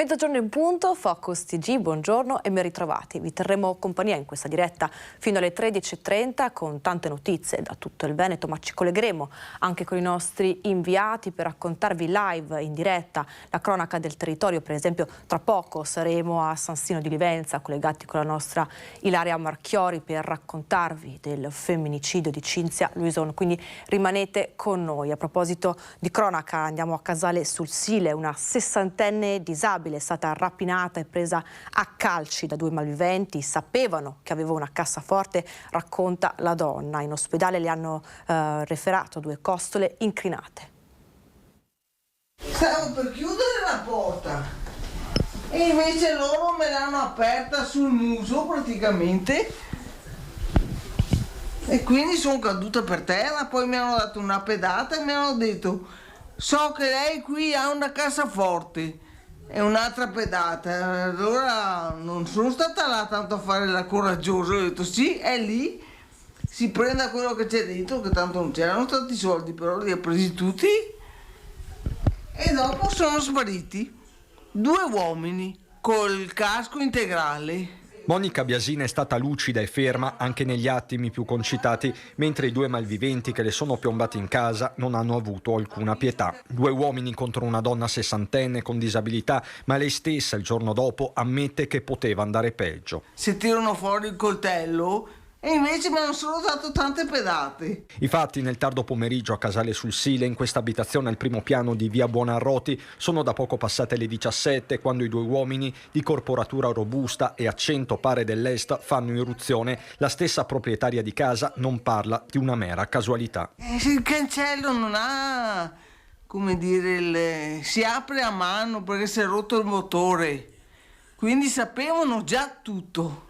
Mezzogiorno in punto, Focus TG, buongiorno e ben ritrovati. Vi terremo compagnia in questa diretta fino alle 13:30 con tante notizie da tutto il Veneto, ma ci collegheremo anche con i nostri inviati per raccontarvi live, in diretta, la cronaca del territorio. Per esempio, tra poco saremo a San Sino di Livenza, collegati con la nostra Ilaria Marchiori per raccontarvi del femminicidio di Cinzia Luison, quindi rimanete con noi. A proposito di cronaca, andiamo a Casale sul Sile, una sessantenne disabile è stata rapinata e presa a calci da due malviventi. Sapevano che aveva una cassaforte, racconta la donna. In ospedale le hanno referato due costole incrinate. Stavo per chiudere la porta e invece loro me l'hanno aperta sul muso praticamente e quindi sono caduta per terra. Poi mi hanno dato una pedata e mi hanno detto: so che lei qui ha una cassaforte. E un'altra pedata. Allora non sono stata là tanto a fare la coraggiosa, ho detto sì, è lì, si prenda quello che c'è dentro, che tanto non c'erano tanti soldi, però li ha presi tutti. E dopo sono spariti due uomini col casco integrale. Monica Biasina è stata lucida e ferma anche negli attimi più concitati, mentre i due malviventi che le sono piombati in casa non hanno avuto alcuna pietà. Due uomini contro una donna sessantenne con disabilità, ma lei stessa il giorno dopo ammette che poteva andare peggio. Se tirano fuori il coltello e invece mi hanno solo dato tante pedate. I fatti nel tardo pomeriggio a Casale sul Sile, in questa abitazione al primo piano di via Buonarroti, sono da poco passate le 17 quando i due uomini di corporatura robusta e accento pare dell'est fanno irruzione. La stessa proprietaria di casa non parla di una mera casualità. Il cancello non ha, come dire, si apre a mano perché si è rotto il motore, quindi sapevano già tutto.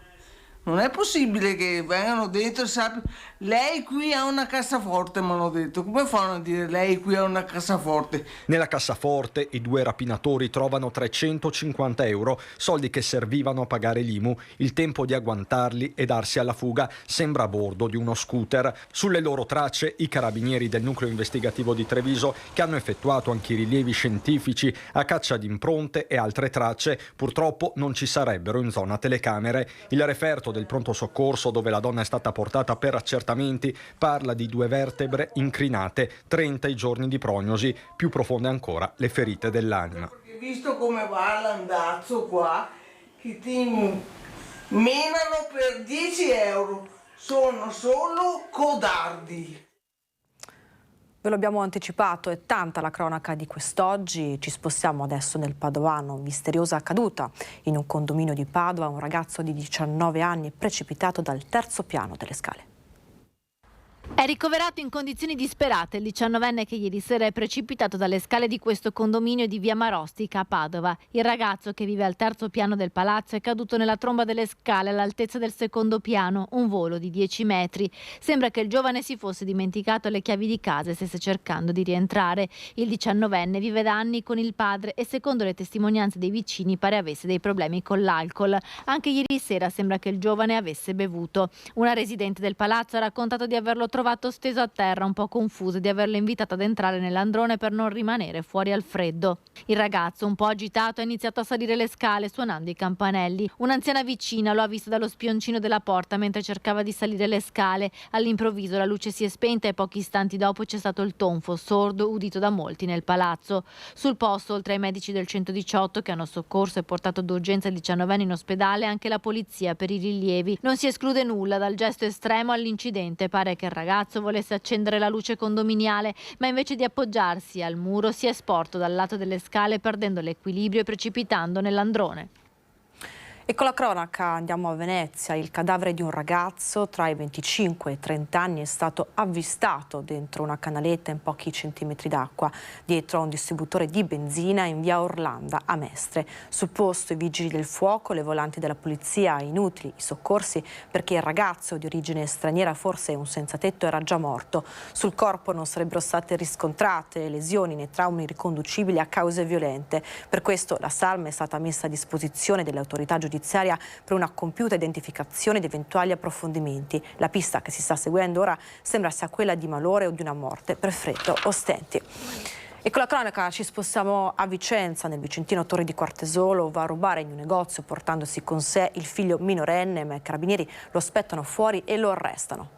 Non è possibile che vengano dentro e sappiano. Lei qui ha una cassaforte, mi hanno detto. Come fanno a dire lei qui ha una cassaforte? Nella cassaforte i due rapinatori trovano 350 euro, soldi che servivano a pagare l'IMU. Il tempo di agguantarli e darsi alla fuga. Sembra a bordo di uno scooter. Sulle loro tracce i carabinieri del nucleo investigativo di Treviso, che hanno effettuato anche i rilievi scientifici a caccia di impronte e altre tracce. Purtroppo non ci sarebbero in zona telecamere. Il referto del pronto soccorso, dove la donna è stata portata per accertamenti, parla di due vertebre incrinate, 30 i giorni di prognosi, più profonde ancora le ferite dell'anima. Perché visto come va l'andazzo qua, che ti menano per 10 euro, sono solo codardi. Ve lo abbiamo anticipato, è tanta la cronaca di quest'oggi. Ci spostiamo adesso nel Padovano. Misteriosa caduta in un condominio di Padova, un ragazzo di 19 anni è precipitato dal terzo piano delle scale. È ricoverato in condizioni disperate il 19enne che ieri sera è precipitato dalle scale di questo condominio di via Marostica a Padova. Il ragazzo, che vive al terzo piano del palazzo, è caduto nella tromba delle scale all'altezza del secondo piano, un volo di 10 metri. Sembra che il giovane si fosse dimenticato le chiavi di casa e stesse cercando di rientrare. Il 19enne vive da anni con il padre e, secondo le testimonianze dei vicini, pare avesse dei problemi con l'alcol. Anche ieri sera sembra che il giovane avesse bevuto. Una residente del palazzo ha raccontato di averlo trovato steso a terra, un po' confuso, e di averlo invitato ad entrare nell'androne per non rimanere fuori al freddo. Il ragazzo, un po' agitato, ha iniziato a salire le scale suonando i campanelli. Un'anziana vicina lo ha visto dallo spioncino della porta mentre cercava di salire le scale. All'improvviso la luce si è spenta e pochi istanti dopo c'è stato il tonfo sordo udito da molti nel palazzo. Sul posto, oltre ai medici del 118 che hanno soccorso e portato d'urgenza il 19enne in ospedale, anche la polizia per i rilievi. Non si esclude nulla dal gesto estremo all'incidente. Pare che il ragazzo volesse accendere la luce condominiale, ma invece di appoggiarsi al muro si è sporto dal lato delle scale, perdendo l'equilibrio e precipitando nell'androne. E con la cronaca andiamo a Venezia. Il cadavere di un ragazzo tra i 25 e i 30 anni è stato avvistato dentro una canaletta in pochi centimetri d'acqua, dietro a un distributore di benzina in via Orlanda a Mestre. Sul posto i vigili del fuoco, le volanti della polizia, inutili i soccorsi perché il ragazzo di origine straniera, forse un senzatetto, era già morto. Sul corpo non sarebbero state riscontrate lesioni né traumi riconducibili a cause violente. Per questo la salma è stata messa a disposizione delle autorità giudiziarie per una compiuta identificazione di eventuali approfondimenti. La pista che si sta seguendo ora sembra sia quella di malore o di una morte per freddo o stenti. E con la cronaca ci spostiamo a Vicenza. Nel vicentino Torri di Quartesolo va a rubare in un negozio portandosi con sé il figlio minorenne, ma i carabinieri lo aspettano fuori e lo arrestano.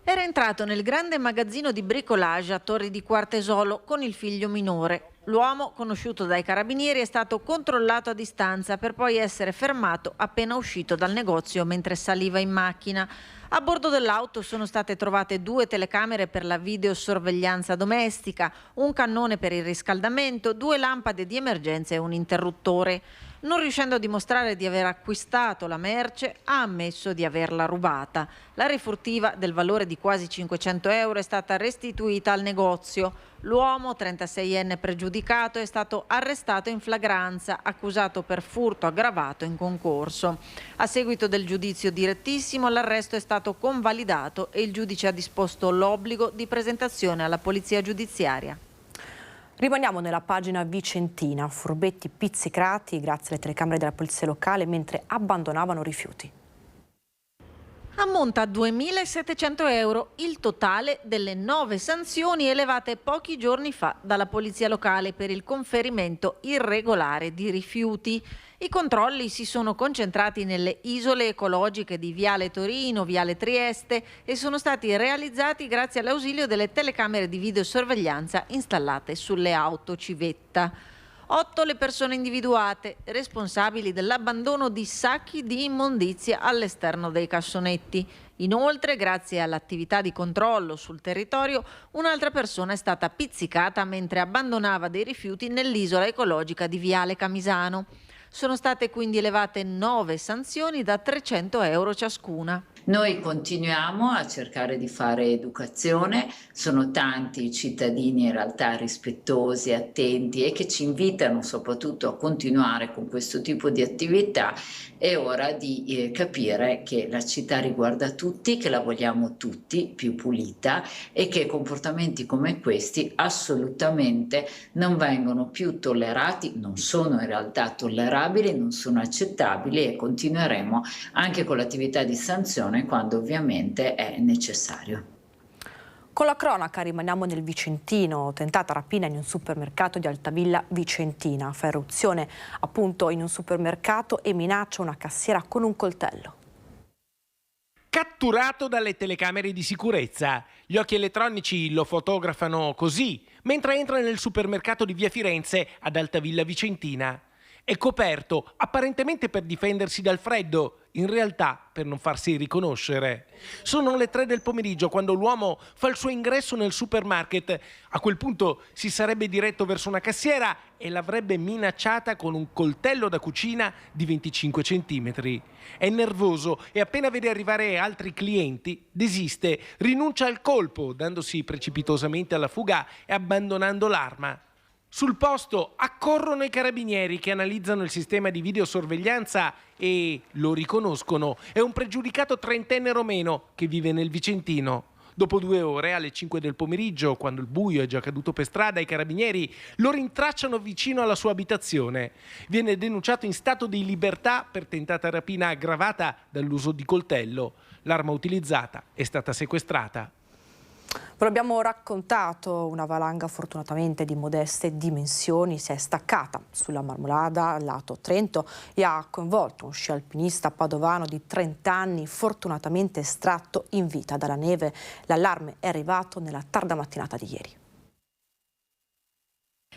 Era entrato nel grande magazzino di bricolage a Torri di Quartesolo con il figlio minore. L'uomo, conosciuto dai carabinieri, è stato controllato a distanza per poi essere fermato appena uscito dal negozio mentre saliva in macchina. A bordo dell'auto sono state trovate 2 telecamere per la videosorveglianza domestica, un cannone per il riscaldamento, 2 lampade di emergenza e un interruttore. Non riuscendo a dimostrare di aver acquistato la merce, ha ammesso di averla rubata. La refurtiva, del valore di quasi 500 euro, è stata restituita al negozio. L'uomo, 36enne pregiudicato, è stato arrestato in flagranza, accusato per furto aggravato in concorso. A seguito del giudizio direttissimo, l'arresto è stato convalidato e il giudice ha disposto l'obbligo di presentazione alla polizia giudiziaria. Rimaniamo nella pagina vicentina. Furbetti pizzicati grazie alle telecamere della polizia locale mentre abbandonavano rifiuti. Ammonta a 2.700 euro il totale delle 9 sanzioni elevate pochi giorni fa dalla polizia locale per il conferimento irregolare di rifiuti. I controlli si sono concentrati nelle isole ecologiche di Viale Torino, Viale Trieste e sono stati realizzati grazie all'ausilio delle telecamere di videosorveglianza installate sulle auto civetta. 8 le persone individuate, responsabili dell'abbandono di sacchi di immondizia all'esterno dei cassonetti. Inoltre, grazie all'attività di controllo sul territorio, un'altra persona è stata pizzicata mentre abbandonava dei rifiuti nell'isola ecologica di Viale Camisano. Sono state quindi elevate 9 sanzioni da 300 euro ciascuna. Noi continuiamo a cercare di fare educazione, sono tanti i cittadini in realtà rispettosi, attenti e che ci invitano soprattutto a continuare con questo tipo di attività. È ora di capire che la città riguarda tutti, che la vogliamo tutti più pulita e che comportamenti come questi assolutamente non vengono più tollerati, non sono in realtà tollerabili, non sono accettabili e continueremo anche con l'attività di sanzione quando ovviamente è necessario. Con la cronaca rimaniamo nel Vicentino, tentata rapina in un supermercato di Altavilla Vicentina, fa eruzione appunto in un supermercato e minaccia una cassiera con un coltello. Catturato dalle telecamere di sicurezza, gli occhi elettronici lo fotografano così, mentre entra nel supermercato di via Firenze ad Altavilla Vicentina. È coperto apparentemente per difendersi dal freddo, in realtà per non farsi riconoscere. Sono le 3 del pomeriggio quando l'uomo fa il suo ingresso nel supermarket. A quel punto si sarebbe diretto verso una cassiera e l'avrebbe minacciata con un coltello da cucina di 25 centimetri. È nervoso e appena vede arrivare altri clienti desiste, rinuncia al colpo, dandosi precipitosamente alla fuga e abbandonando l'arma. Sul posto accorrono i carabinieri che analizzano il sistema di videosorveglianza e lo riconoscono. È un pregiudicato 30enne romeno che vive nel Vicentino. Dopo 2 ore, alle 5 del pomeriggio, quando il buio è già caduto per strada, i carabinieri lo rintracciano vicino alla sua abitazione. Viene denunciato in stato di libertà per tentata rapina aggravata dall'uso di coltello. L'arma utilizzata è stata sequestrata. Ve lo abbiamo raccontato, una valanga fortunatamente di modeste dimensioni si è staccata sulla Marmolada, lato Trento, e ha coinvolto un sci alpinista padovano di 30 anni, fortunatamente estratto in vita dalla neve. L'allarme è arrivato nella tarda mattinata di ieri.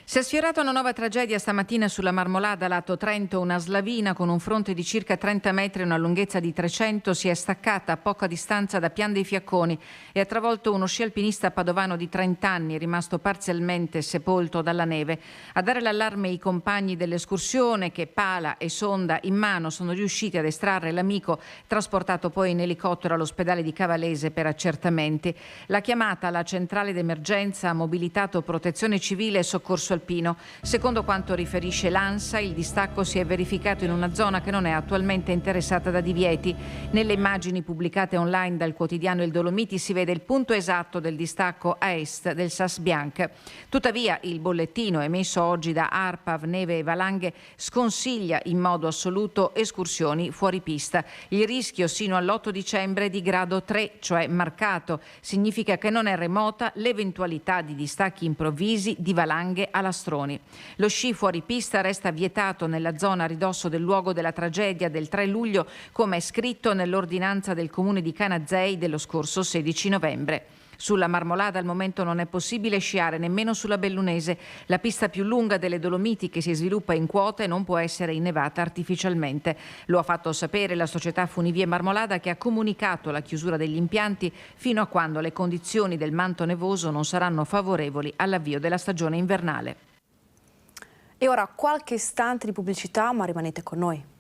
Si è sfiorata una nuova tragedia stamattina sulla Marmolada, lato Trento. Una slavina con un fronte di circa 30 metri e una lunghezza di 300 si è staccata a poca distanza da Pian dei Fiacconi e ha travolto uno sci alpinista padovano di 30 anni, rimasto parzialmente sepolto dalla neve. A dare l'allarme i compagni dell'escursione che, pala e sonda in mano, sono riusciti ad estrarre l'amico, trasportato poi in elicottero all'ospedale di Cavalese per accertamenti. La chiamata alla centrale d'emergenza ha mobilitato Protezione Civile e Soccorso Alpino. Secondo quanto riferisce l'ANSA, il distacco si è verificato in una zona che non è attualmente interessata da divieti. Nelle immagini pubblicate online dal quotidiano Il Dolomiti si vede il punto esatto del distacco a est del Sas Bianc. Tuttavia il bollettino emesso oggi da ARPAV Neve e Valanghe sconsiglia in modo assoluto escursioni fuori pista. Il rischio sino all'8 dicembre è di grado 3, cioè marcato. Significa che non è remota l'eventualità di distacchi improvvisi di valanghe a lastroni. Lo sci fuori pista resta vietato nella zona a ridosso del luogo della tragedia del 3 luglio, come è scritto nell'ordinanza del comune di Canazei dello scorso 16 novembre. Sulla Marmolada al momento non è possibile sciare nemmeno sulla Bellunese, la pista più lunga delle Dolomiti che si sviluppa in quota e non può essere innevata artificialmente. Lo ha fatto sapere la società Funivie Marmolada, che ha comunicato la chiusura degli impianti fino a quando le condizioni del manto nevoso non saranno favorevoli all'avvio della stagione invernale. E ora qualche istante di pubblicità, ma rimanete con noi.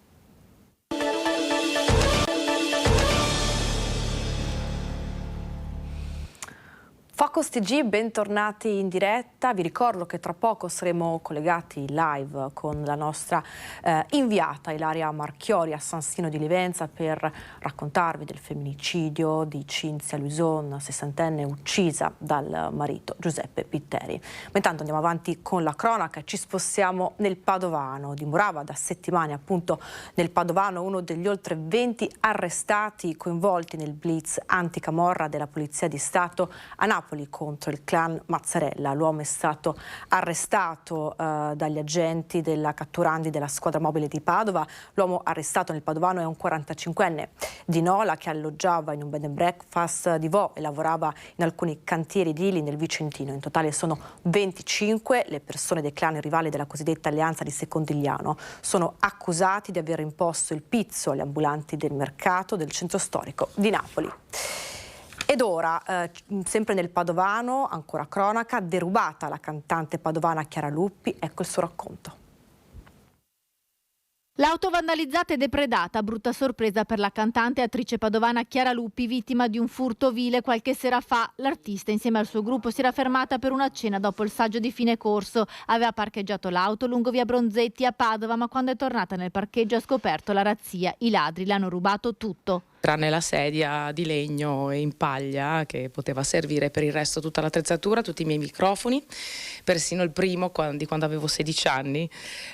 Focus TG, bentornati in diretta. Vi ricordo che tra poco saremo collegati live con la nostra inviata Ilaria Marchiori a San Siro di Livenza per raccontarvi del femminicidio di Cinzia Luison, 60enne, uccisa dal marito Giuseppe Pitteri. Ma intanto andiamo avanti con la cronaca e ci spostiamo nel Padovano. Dimorava da settimane appunto nel Padovano uno degli oltre 20 arrestati coinvolti nel blitz anticamorra della Polizia di Stato a Napoli contro il clan Mazzarella. L'uomo è stato arrestato dagli agenti della Catturandi della squadra mobile di Padova. L'uomo arrestato nel Padovano è un 45enne di Nola che alloggiava in un bed and breakfast di Vo e lavorava in alcuni cantieri edili nel Vicentino. In totale sono 25 le persone del clan rivale della cosiddetta alleanza di Secondigliano. Sono accusati di aver imposto il pizzo agli ambulanti del mercato del centro storico di Napoli. Ed ora, sempre nel Padovano, ancora cronaca, derubata la cantante padovana Chiara Luppi, ecco il suo racconto. L'auto vandalizzata e depredata, brutta sorpresa per la cantante e attrice padovana Chiara Luppi, vittima di un furto vile qualche sera fa. L'artista insieme al suo gruppo si era fermata per una cena dopo il saggio di fine corso. Aveva parcheggiato l'auto lungo via Bronzetti a Padova, ma quando è tornata nel parcheggio ha scoperto la razzia. I ladri le hanno rubato tutto. Tranne la sedia di legno e in paglia che poteva servire, per il resto tutta l'attrezzatura, tutti i miei microfoni, persino il primo di quando avevo 16 anni,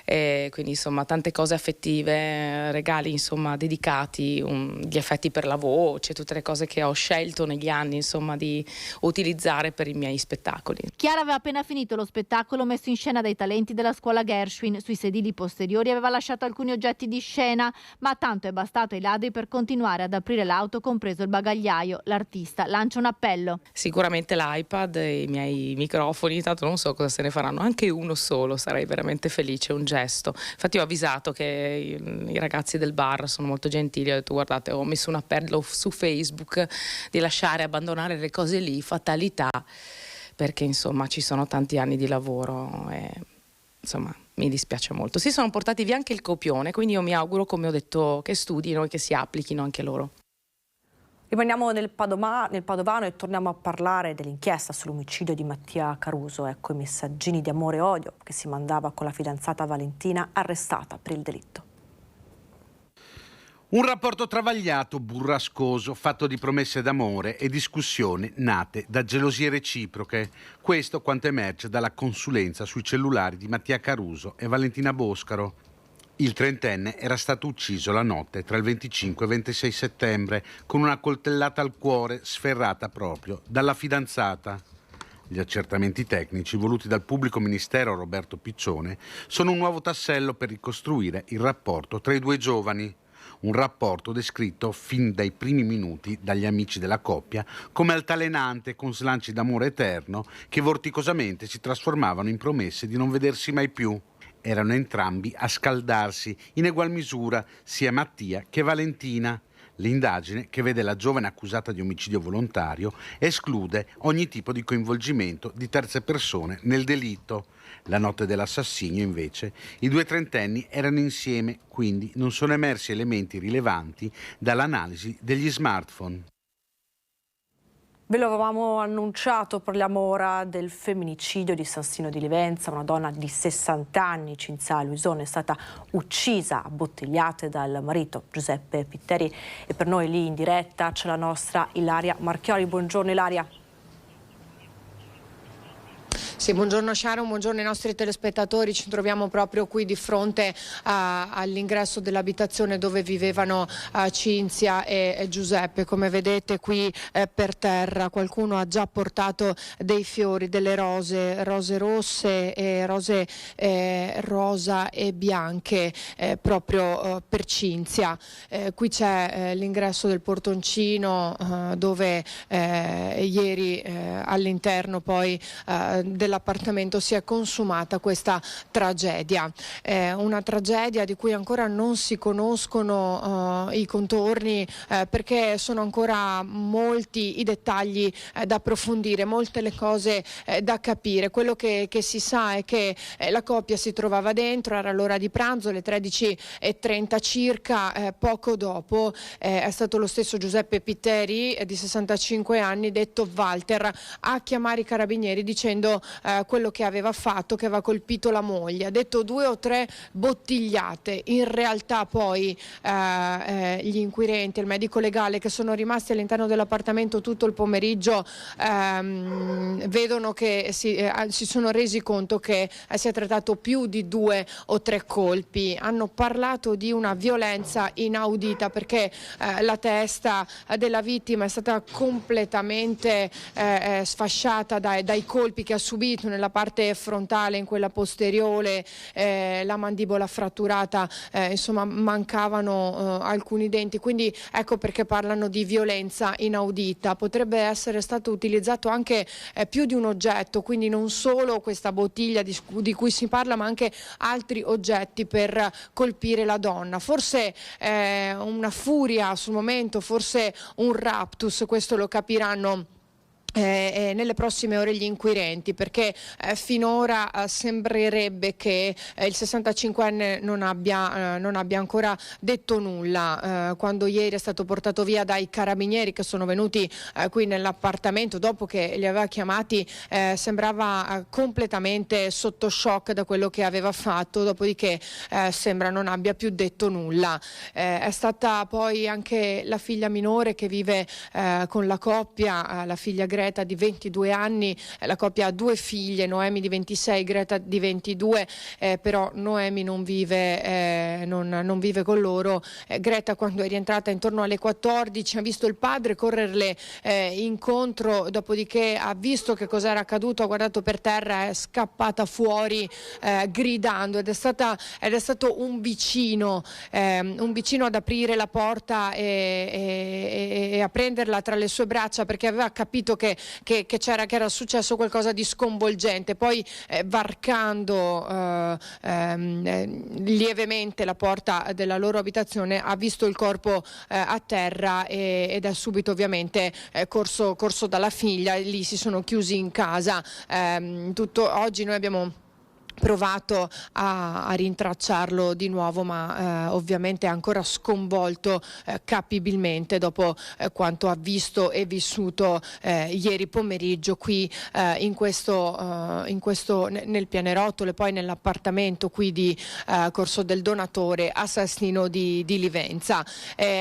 quindi insomma tante cose affettive, regali insomma dedicati, gli effetti per la voce, tutte le cose che ho scelto negli anni insomma di utilizzare per i miei spettacoli. Chiara aveva appena finito lo spettacolo messo in scena dai talenti della scuola Gershwin. Sui sedili posteriori aveva lasciato alcuni oggetti di scena, ma tanto è bastato ai ladri per continuare ad aprire l'auto, compreso il bagagliaio. L'artista lancia un appello. Sicuramente l'iPad e i miei microfoni, tanto non so cosa se ne faranno, anche uno solo, sarei veramente felice, un gesto. Infatti ho avvisato che i ragazzi del bar sono molto gentili, ho detto guardate, ho messo un appello su Facebook di lasciare, abbandonare le cose lì, fatalità, perché insomma ci sono tanti anni di lavoro e insomma mi dispiace molto. Si sono portati via anche il copione, quindi io mi auguro, come ho detto, che studino e che si applichino anche loro. Rimaniamo nel Padovano e torniamo a parlare dell'inchiesta sull'omicidio di Mattia Caruso. Ecco i messaggini di amore e odio che si mandava con la fidanzata Valentina, arrestata per il delitto. Un rapporto travagliato, burrascoso, fatto di promesse d'amore e discussioni nate da gelosie reciproche. Questo quanto emerge dalla consulenza sui cellulari di Mattia Caruso e Valentina Boscaro. Il trentenne era stato ucciso la notte tra il 25 e il 26 settembre con una coltellata al cuore sferrata proprio dalla fidanzata. Gli accertamenti tecnici voluti dal pubblico ministero Roberto Piccione sono un nuovo tassello per ricostruire il rapporto tra i due giovani. Un rapporto descritto fin dai primi minuti dagli amici della coppia come altalenante, con slanci d'amore eterno che vorticosamente si trasformavano in promesse di non vedersi mai più. Erano entrambi a scaldarsi in egual misura, sia Mattia che Valentina. L'indagine, che vede la giovane accusata di omicidio volontario, esclude ogni tipo di coinvolgimento di terze persone nel delitto. La notte dell'assassinio, invece, i due trentenni erano insieme, quindi non sono emersi elementi rilevanti dall'analisi degli smartphone. Ve lo avevamo annunciato, parliamo ora del femminicidio di San Sino di Livenza. Una donna di 60 anni, Cinzia Luisone, è stata uccisa a bottigliate dal marito Giuseppe Pitteri. E per noi lì in diretta c'è la nostra Ilaria Marchioli. Buongiorno Ilaria. Sì, buongiorno Sharon, buongiorno ai nostri telespettatori. Ci troviamo proprio qui di fronte all'ingresso dell'abitazione dove vivevano Cinzia e Giuseppe. Come vedete qui per terra qualcuno ha già portato dei fiori, delle rose rosse e rose rosa e bianche proprio per Cinzia. Qui c'è l'ingresso del portoncino dove ieri all'interno poi dell'appartamento si è consumata questa tragedia. Una tragedia di cui ancora non si conoscono i contorni perché sono ancora molti i dettagli da approfondire, molte le cose da capire. Quello che si sa è che la coppia si trovava dentro, era l'ora di pranzo, le 13:30 circa. Poco dopo è stato lo stesso Giuseppe Pitteri di 65 anni, detto Walter, a chiamare i carabinieri dicendo quello che aveva fatto, che aveva colpito la moglie. Ha detto 2 o 3 bottigliate. In realtà poi gli inquirenti, il medico legale che sono rimasti all'interno dell'appartamento tutto il pomeriggio vedono che si sono resi conto che si è trattato più di 2 o 3 colpi. Hanno parlato di una violenza inaudita perché la testa della vittima è stata completamente sfasciata dai colpi che ha subito nella parte frontale, in quella posteriore, la mandibola fratturata, insomma mancavano alcuni denti, quindi ecco perché parlano di violenza inaudita. Potrebbe essere stato utilizzato anche più di un oggetto, quindi non solo questa bottiglia di cui si parla, ma anche altri oggetti per colpire la donna. Forse una furia sul momento, forse un raptus, questo lo capiranno nelle prossime ore gli inquirenti, perché finora sembrerebbe che il 65enne non abbia ancora detto nulla. Quando ieri è stato portato via dai carabinieri che sono venuti qui nell'appartamento dopo che li aveva chiamati, sembrava completamente sotto shock da quello che aveva fatto, dopodiché sembra non abbia più detto nulla. È stata poi anche la figlia minore che vive con la coppia, la figlia Greta di 22 anni, la coppia ha 2 figlie, Noemi di 26, Greta di 22, però Noemi non vive con loro. Greta, quando è rientrata intorno alle 14, ha visto il padre correrle incontro, dopodiché ha visto che cosa era accaduto, ha guardato per terra, è scappata fuori gridando ed è stato un vicino ad aprire la porta e a prenderla tra le sue braccia, perché aveva capito che era successo qualcosa di sconvolgente. Poi varcando lievemente la porta della loro abitazione ha visto il corpo a terra ed è subito ovviamente corso dalla figlia. Lì si sono chiusi in casa. Oggi noi abbiamo provato a rintracciarlo di nuovo, ma ovviamente è ancora sconvolto capibilmente dopo quanto ha visto e vissuto ieri pomeriggio qui nel pianerottolo e poi nell'appartamento qui di Corso del Donatore a Sasnino di Livenza.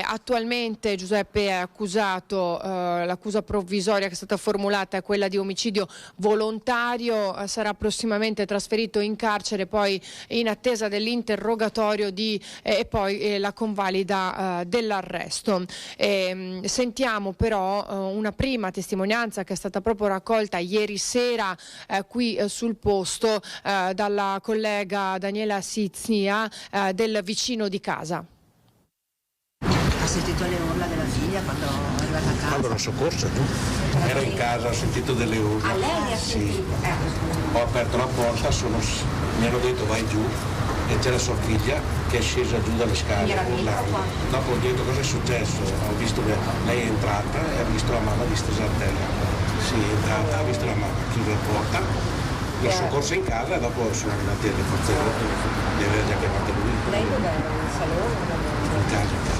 Attualmente Giuseppe è accusato, l'accusa provvisoria che è stata formulata è quella di omicidio volontario, sarà prossimamente trasferito in carcere, poi in attesa dell'interrogatorio e poi la convalida dell'arresto. Sentiamo però una prima testimonianza che è stata proprio raccolta ieri sera qui sul posto dalla collega Daniela Siznia del vicino di casa. Ha sentito le urla della figlia quando è arrivata a casa? Quando l'ho soccorsa tu? Ero in casa, ho sentito delle urla. A lei le ha sentito? Sì. Ho aperto la porta, mi hanno detto vai giù e c'era sua figlia che è scesa giù dalle scale. Dopo ho detto cosa è successo, ho visto che lei è entrata e ha visto la mamma distesa a terra. Sì, è entrata, ha visto la mamma chiusa la porta, l'ho soccorsa in casa e dopo sono andati alle forze di aver già chiamato lui. Lei dov'era? In salone? In casa.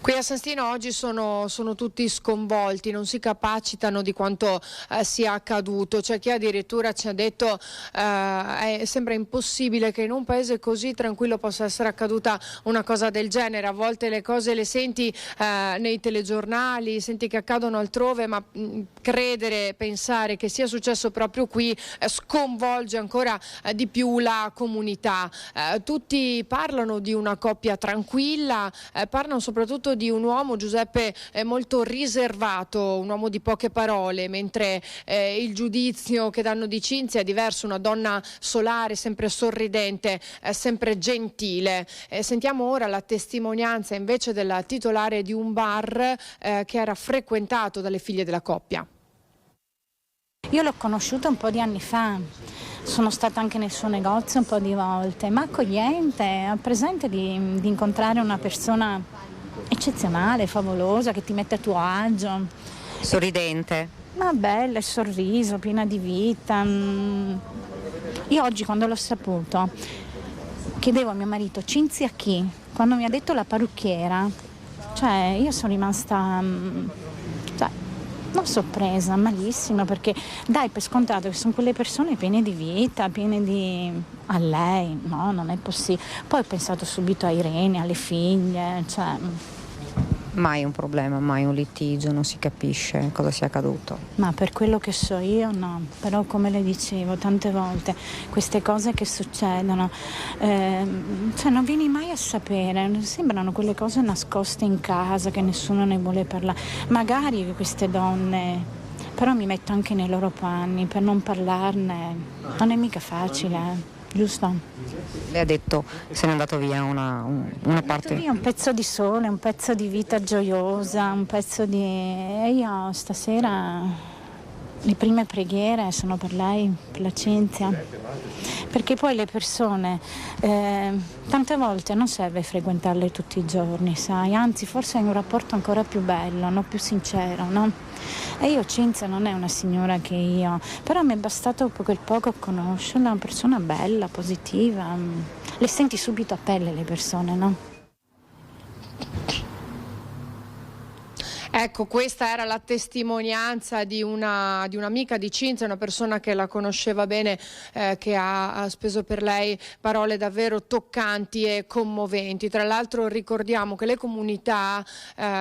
Qui a San Stino oggi sono tutti sconvolti, non si capacitano di quanto sia accaduto. C'è chi addirittura ci ha detto sembra impossibile che in un paese così tranquillo possa essere accaduta una cosa del genere. A volte le cose le senti nei telegiornali, senti che accadono altrove, ma pensare che sia successo proprio qui sconvolge ancora di più la comunità. Tutti parlano di una coppia tranquilla, parlano soprattutto di un uomo, Giuseppe, molto riservato, un uomo di poche parole, mentre il giudizio che danno di Cinzia è diverso, una donna solare, sempre sorridente, sempre gentile. Sentiamo ora la testimonianza invece della titolare di un bar che era frequentato dalle figlie della coppia. Io l'ho conosciuta un po' di anni fa, sono stata anche nel suo negozio un po' di volte, ma accogliente, ha presente di incontrare una persona eccezionale, favolosa, che ti mette a tuo agio. Sorridente. Ma bella, il sorriso, piena di vita. Io oggi quando l'ho saputo chiedevo a mio marito, Cinzia chi? Quando mi ha detto la parrucchiera, cioè io sono rimasta non sorpresa, malissimo, perché dai per scontato che sono quelle persone piene di vita, piene di... A lei, no, non è possibile. Poi ho pensato subito a Irene, alle figlie, cioè... Mai un problema, mai un litigio, non si capisce cosa sia accaduto. Ma per quello che so io no, però come le dicevo tante volte, queste cose che succedono, cioè non vieni mai a sapere, sembrano quelle cose nascoste in casa che nessuno ne vuole parlare. Magari queste donne, però mi metto anche nei loro panni, per non parlarne, non è mica facile. Giusto? Lei ha detto se n'è andato via una parte. Via un pezzo di sole, un pezzo di vita gioiosa, un pezzo di... E io stasera le prime preghiere sono per lei, per la Cinzia. Perché poi le persone tante volte non serve frequentarle tutti i giorni, sai, anzi forse hai un rapporto ancora più bello, no? Più sincero, no? E io Cinzia non è una signora che io, però mi è bastato quel poco conoscerla, una persona bella, positiva, le senti subito a pelle le persone, no? Ecco, questa era la testimonianza di un'amica di Cinzia, una persona che la conosceva bene, che ha speso per lei parole davvero toccanti e commoventi. Tra l'altro ricordiamo che le comunità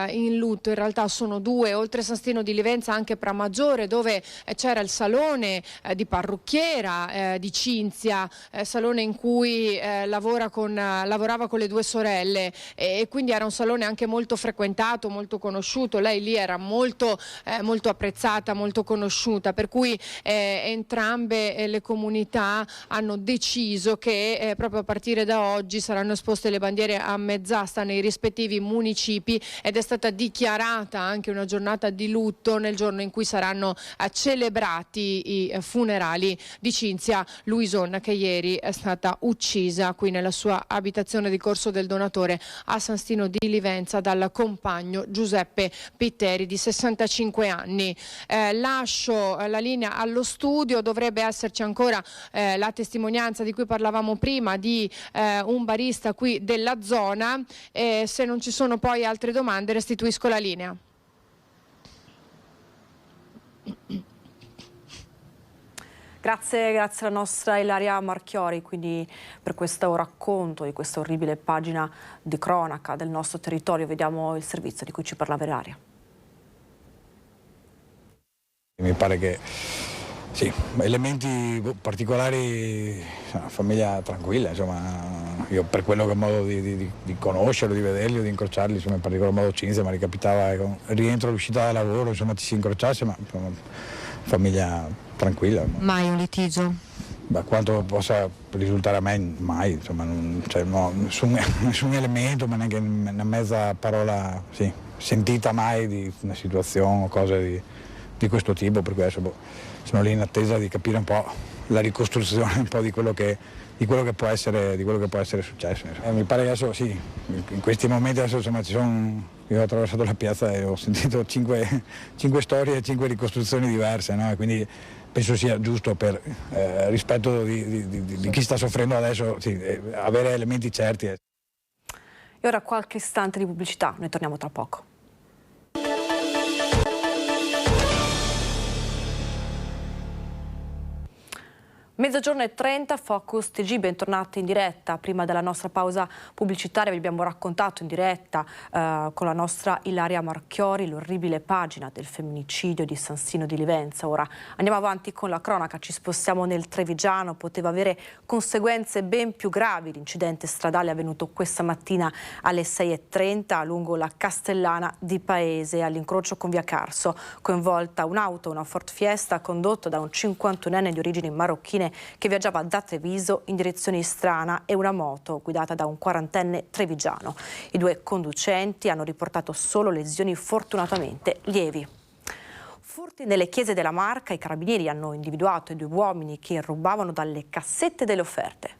in lutto in realtà sono due, oltre San Stino di Livenza anche Pramaggiore, dove c'era il salone di parrucchiera di Cinzia, salone in cui lavorava con le due sorelle, e quindi era un salone anche molto frequentato, molto conosciuto. Lei lì era molto apprezzata, molto conosciuta, per cui entrambe le comunità hanno deciso che proprio a partire da oggi saranno esposte le bandiere a mezz'asta nei rispettivi municipi, ed è stata dichiarata anche una giornata di lutto nel giorno in cui saranno celebrati i funerali di Cinzia Luison, che ieri è stata uccisa qui nella sua abitazione di Corso del Donatore a San Stino di Livenza dal compagno Giuseppe Pitteri di 65 anni. Lascio la linea allo studio, dovrebbe esserci ancora la testimonianza di cui parlavamo prima di un barista qui della zona, se non ci sono poi altre domande restituisco la linea. Grazie alla nostra Ilaria Marchiori quindi per questo racconto di questa orribile pagina di cronaca del nostro territorio. Vediamo il servizio di cui ci parlava Ilaria. Mi pare che sì, elementi particolari, famiglia tranquilla, insomma, io per quello che ho modo di conoscerlo, di vederli o di incrociarli, insomma, in particolar modo Cinzia, ma ricapitava con rientro all'uscita da lavoro, insomma, ci si incrociasse, ma insomma, famiglia tranquilla. Mai un litigio? Beh, quanto possa risultare a me, mai, insomma, nessun elemento, ma neanche una mezza parola sentita mai di una situazione o cose di questo tipo, per cui adesso sono lì in attesa di capire un po' la ricostruzione un po' di quello che può essere successo. Mi pare che adesso sì, in questi momenti adesso insomma io ho attraversato la piazza e ho sentito 5 storie e 5 ricostruzioni diverse, no? E quindi penso sia giusto per rispetto di chi sta soffrendo adesso avere elementi certi. E ora qualche istante di pubblicità, noi torniamo tra poco. Mezzogiorno e 30, Focus TG, bentornati in diretta. Prima della nostra pausa pubblicitaria vi abbiamo raccontato in diretta con la nostra Ilaria Marchiori l'orribile pagina del femminicidio di San Sino di Livenza. Ora andiamo avanti con la cronaca, ci spostiamo nel Trevigiano, poteva avere conseguenze ben più gravi l'incidente stradale avvenuto questa mattina alle 6:30 lungo la Castellana di Paese all'incrocio con via Carso, coinvolta un'auto, una Ford Fiesta condotta da un 51enne di origini marocchine che viaggiava da Treviso in direzione Istrana e una moto guidata da un 40enne trevigiano. I due conducenti hanno riportato solo lesioni fortunatamente lievi. Furti nelle chiese della Marca, i carabinieri hanno individuato i due uomini che rubavano dalle cassette delle offerte.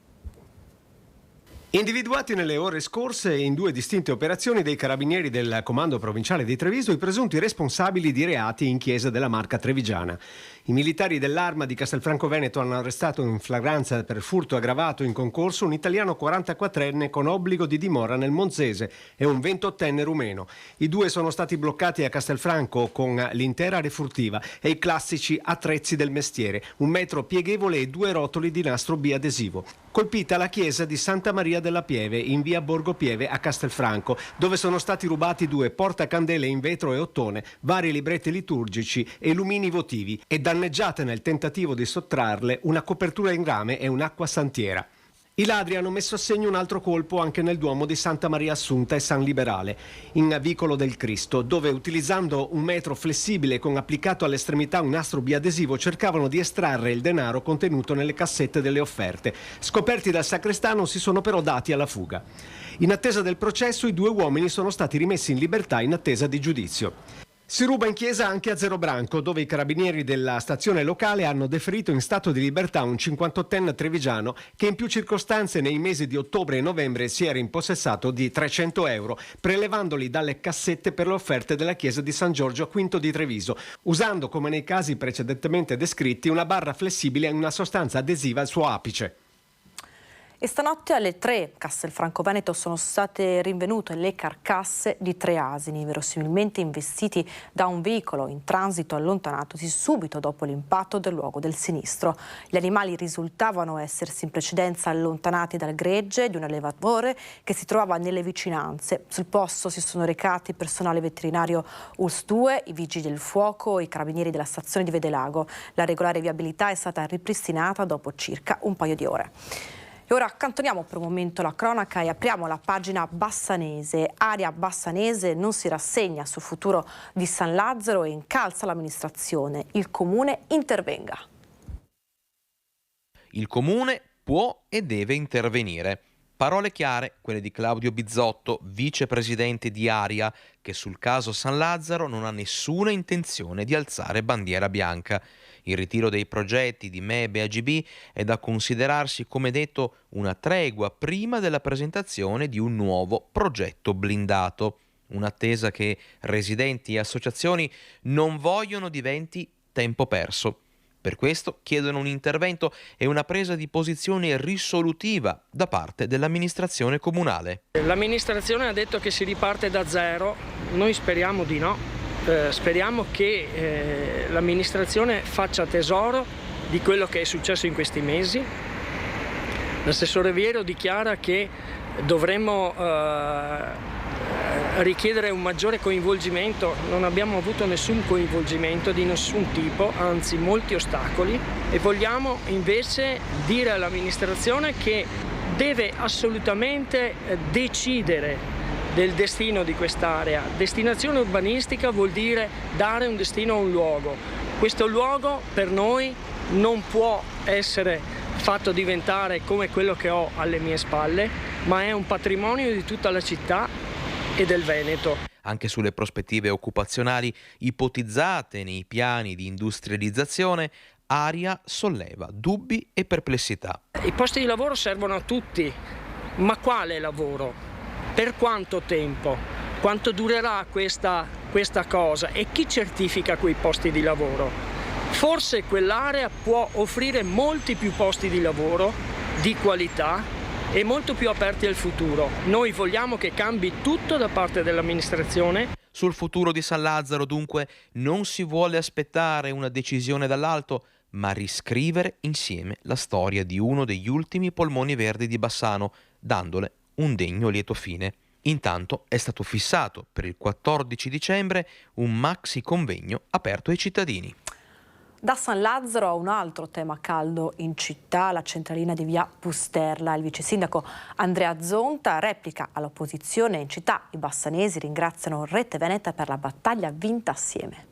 Individuati nelle ore scorse in due distinte operazioni dei carabinieri del Comando Provinciale di Treviso i presunti responsabili di reati in chiesa della Marca trevigiana. I militari dell'Arma di Castelfranco Veneto hanno arrestato in flagranza per furto aggravato in concorso un italiano 44enne con obbligo di dimora nel Monzese e un 28enne rumeno. I due sono stati bloccati a Castelfranco con l'intera refurtiva e i classici attrezzi del mestiere, un metro pieghevole e 2 rotoli di nastro biadesivo. Colpita la chiesa di Santa Maria della Pieve in via Borgo Pieve a Castelfranco, dove sono stati rubati 2 portacandele in vetro e ottone, vari libretti liturgici e lumini votivi e danneggiate nel tentativo di sottrarle una copertura in rame e un'acqua santiera. I ladri hanno messo a segno un altro colpo anche nel Duomo di Santa Maria Assunta e San Liberale, in Vicolo del Cristo, dove utilizzando un metro flessibile con applicato all'estremità un nastro biadesivo cercavano di estrarre il denaro contenuto nelle cassette delle offerte. Scoperti dal sacrestano si sono però dati alla fuga. In attesa del processo i due uomini sono stati rimessi in libertà in attesa di giudizio. Si ruba in chiesa anche a Zerobranco, dove i carabinieri della stazione locale hanno deferito in stato di libertà un 58enne trevigiano che in più circostanze nei mesi di ottobre e novembre si era impossessato di 300 euro, prelevandoli dalle cassette per le offerte della chiesa di San Giorgio V di Treviso, usando, come nei casi precedentemente descritti, una barra flessibile e una sostanza adesiva al suo apice. E stanotte alle 3 Castelfranco Veneto sono state rinvenute le carcasse di 3 asini, verosimilmente investiti da un veicolo in transito allontanatosi subito dopo l'impatto del luogo del sinistro. Gli animali risultavano essersi in precedenza allontanati dal gregge di un allevatore che si trovava nelle vicinanze. Sul posto si sono recati personale veterinario ULS 2, i vigili del fuoco e i carabinieri della stazione di Vedelago. La regolare viabilità è stata ripristinata dopo circa un paio di ore. E ora accantoniamo per un momento la cronaca e apriamo la pagina bassanese. Area bassanese non si rassegna sul futuro di San Lazzaro e incalza l'amministrazione. Il comune intervenga. Il comune può e deve intervenire. Parole chiare, quelle di Claudio Bizzotto, vicepresidente di Aria, che sul caso San Lazzaro non ha nessuna intenzione di alzare bandiera bianca. Il ritiro dei progetti di MEB e AGB è da considerarsi, come detto, una tregua prima della presentazione di un nuovo progetto blindato. Un'attesa che residenti e associazioni non vogliono diventi tempo perso. Per questo chiedono un intervento e una presa di posizione risolutiva da parte dell'amministrazione comunale. L'amministrazione ha detto che si riparte da zero, noi speriamo di no. Speriamo che l'amministrazione faccia tesoro di quello che è successo in questi mesi. L'assessore Viero dichiara che dovremmo richiedere un maggiore coinvolgimento. Non abbiamo avuto nessun coinvolgimento di nessun tipo, anzi molti ostacoli, e vogliamo invece dire all'amministrazione che deve assolutamente decidere del destino di quest'area. Destinazione urbanistica vuol dire dare un destino a un luogo. Questo luogo per noi non può essere fatto diventare come quello che ho alle mie spalle, ma è un patrimonio di tutta la città e del Veneto. Anche sulle prospettive occupazionali ipotizzate nei piani di industrializzazione, Aria solleva dubbi e perplessità. I posti di lavoro servono a tutti, ma quale lavoro? Per quanto tempo? Quanto durerà questa cosa? E chi certifica quei posti di lavoro? Forse quell'area può offrire molti più posti di lavoro di qualità e molto più aperti al futuro. Noi vogliamo che cambi tutto da parte dell'amministrazione. Sul futuro di San Lazzaro, dunque, non si vuole aspettare una decisione dall'alto, ma riscrivere insieme la storia di uno degli ultimi polmoni verdi di Bassano, dandole un degno lieto fine. Intanto è stato fissato per il 14 dicembre un maxi convegno aperto ai cittadini. Da San Lazzaro a un altro tema caldo in città, la centralina di via Pusterla. Il vice sindaco Andrea Zonta replica all'opposizione in città. I bassanesi ringraziano Rete Veneta per la battaglia vinta assieme.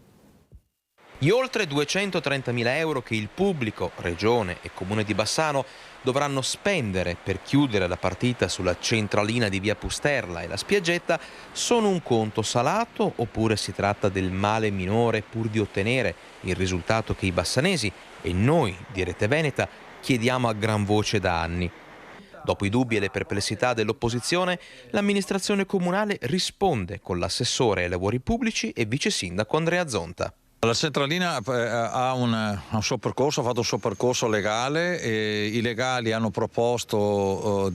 Gli oltre 230.000 euro che il pubblico, Regione e Comune di Bassano dovranno spendere per chiudere la partita sulla centralina di via Pusterla e la spiaggetta sono un conto salato oppure si tratta del male minore pur di ottenere il risultato che i bassanesi e noi di Rete Veneta chiediamo a gran voce da anni? Dopo i dubbi e le perplessità dell'opposizione, l'amministrazione comunale risponde con l'assessore ai lavori pubblici e vice sindaco Andrea Zonta. La centralina ha un suo percorso, ha fatto un suo percorso legale e i legali hanno proposto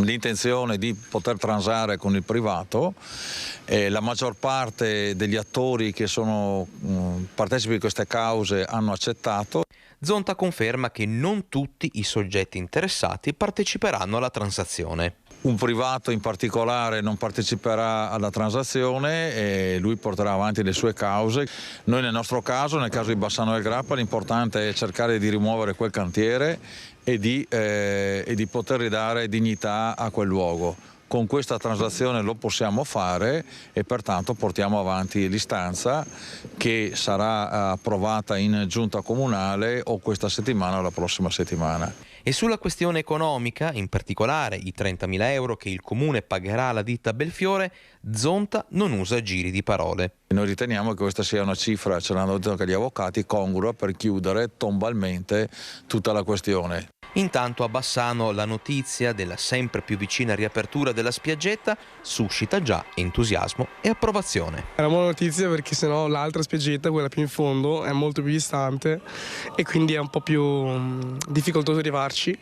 l'intenzione di poter transare con il privato. La maggior parte degli attori che sono partecipi di queste cause hanno accettato. Zonta conferma che non tutti i soggetti interessati parteciperanno alla transazione. Un privato in particolare non parteciperà alla transazione e lui porterà avanti le sue cause. Noi nel nostro caso, nel caso di Bassano del Grappa, l'importante è cercare di rimuovere quel cantiere e di poter ridare dignità a quel luogo. Con questa transazione lo possiamo fare e pertanto portiamo avanti l'istanza che sarà approvata in giunta comunale o questa settimana o la prossima settimana. E sulla questione economica, in particolare i 30.000 euro che il Comune pagherà alla ditta Belfiore, Zonta non usa giri di parole. Noi riteniamo che questa sia una cifra, ce l'hanno detto anche gli avvocati, congrua per chiudere tombalmente tutta la questione. Intanto a Bassano la notizia della sempre più vicina riapertura della spiaggetta suscita già entusiasmo e approvazione. È una buona notizia perché sennò l'altra spiaggetta, quella più in fondo, è molto più distante e quindi è un po' più difficoltoso arrivarci,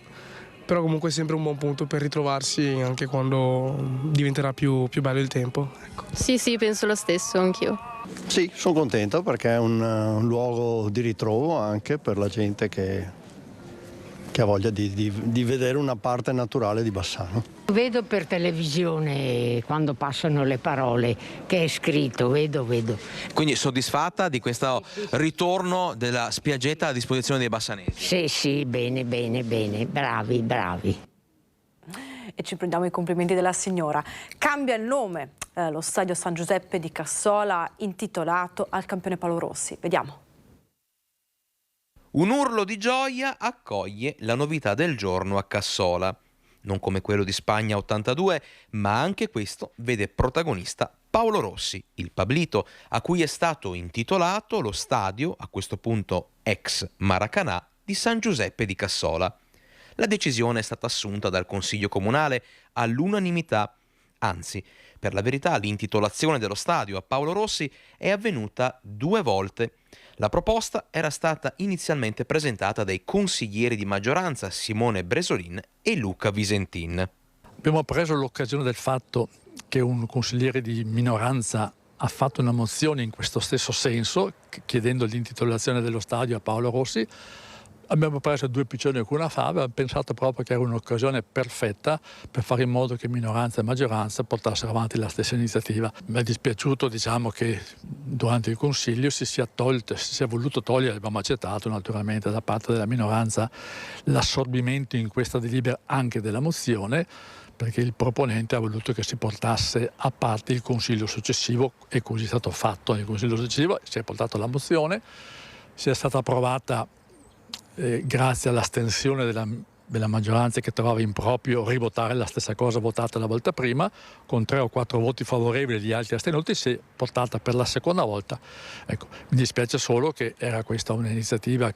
però comunque è sempre un buon punto per ritrovarsi anche quando diventerà più bello il tempo. Ecco. Sì, penso lo stesso, anch'io. Sì, sono contento perché è un luogo di ritrovo anche per la gente che ha voglia di vedere una parte naturale di Bassano. Vedo per televisione quando passano le parole che è scritto, vedo. Quindi soddisfatta di questo ritorno della spiaggetta a disposizione dei bassanesi? Sì, bene, bravi. E ci prendiamo i complimenti della signora. Cambia il nome, lo stadio San Giuseppe di Cassola, intitolato al campione Paolo Rossi. Vediamo. Un urlo di gioia accoglie la novità del giorno a Cassola. Non come quello di Spagna 82, ma anche questo vede protagonista Paolo Rossi, il Pablito, a cui è stato intitolato lo stadio, a questo punto ex Maracanã, di San Giuseppe di Cassola. La decisione è stata assunta dal Consiglio Comunale all'unanimità. Anzi, per la verità, l'intitolazione dello stadio a Paolo Rossi è avvenuta 2 volte. La proposta era stata inizialmente presentata dai consiglieri di maggioranza Simone Bresolin e Luca Visentin. Abbiamo preso l'occasione del fatto che un consigliere di minoranza ha fatto una mozione in questo stesso senso, chiedendo l'intitolazione dello stadio a Paolo Rossi. Abbiamo preso 2 piccioni con una fava e abbiamo pensato proprio che era un'occasione perfetta per fare in modo che minoranza e maggioranza portassero avanti la stessa iniziativa. Mi è dispiaciuto che durante il Consiglio si sia voluto togliere, abbiamo accettato naturalmente da parte della minoranza l'assorbimento in questa delibera anche della mozione, perché il proponente ha voluto che si portasse a parte il Consiglio successivo e così è stato fatto. Nel Consiglio successivo si è portata la mozione, sia stata approvata grazie all'astensione della maggioranza che trovava improprio rivotare la stessa cosa votata la volta prima, con 3 o 4 voti favorevoli e gli altri astenuti, si è portata per la seconda volta. Ecco, mi dispiace solo che era questa un'iniziativa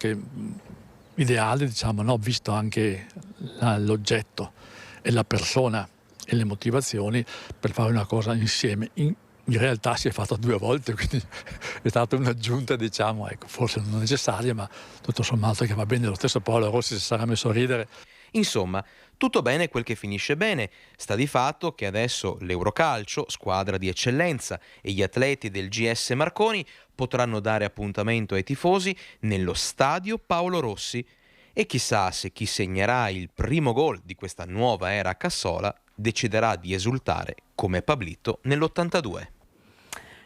ideale, visto anche l'oggetto e la persona e le motivazioni per fare una cosa insieme. In realtà si è fatta 2 volte, quindi è stata un'aggiunta, forse non necessaria, ma tutto sommato che va bene lo stesso. Paolo Rossi si sarà messo a ridere. Insomma, tutto bene quel che finisce bene. Sta di fatto che adesso l'Eurocalcio, squadra di eccellenza, e gli atleti del GS Marconi potranno dare appuntamento ai tifosi nello stadio Paolo Rossi. E chissà se chi segnerà il primo gol di questa nuova era a Cassola deciderà di esultare come Pablito nell'82.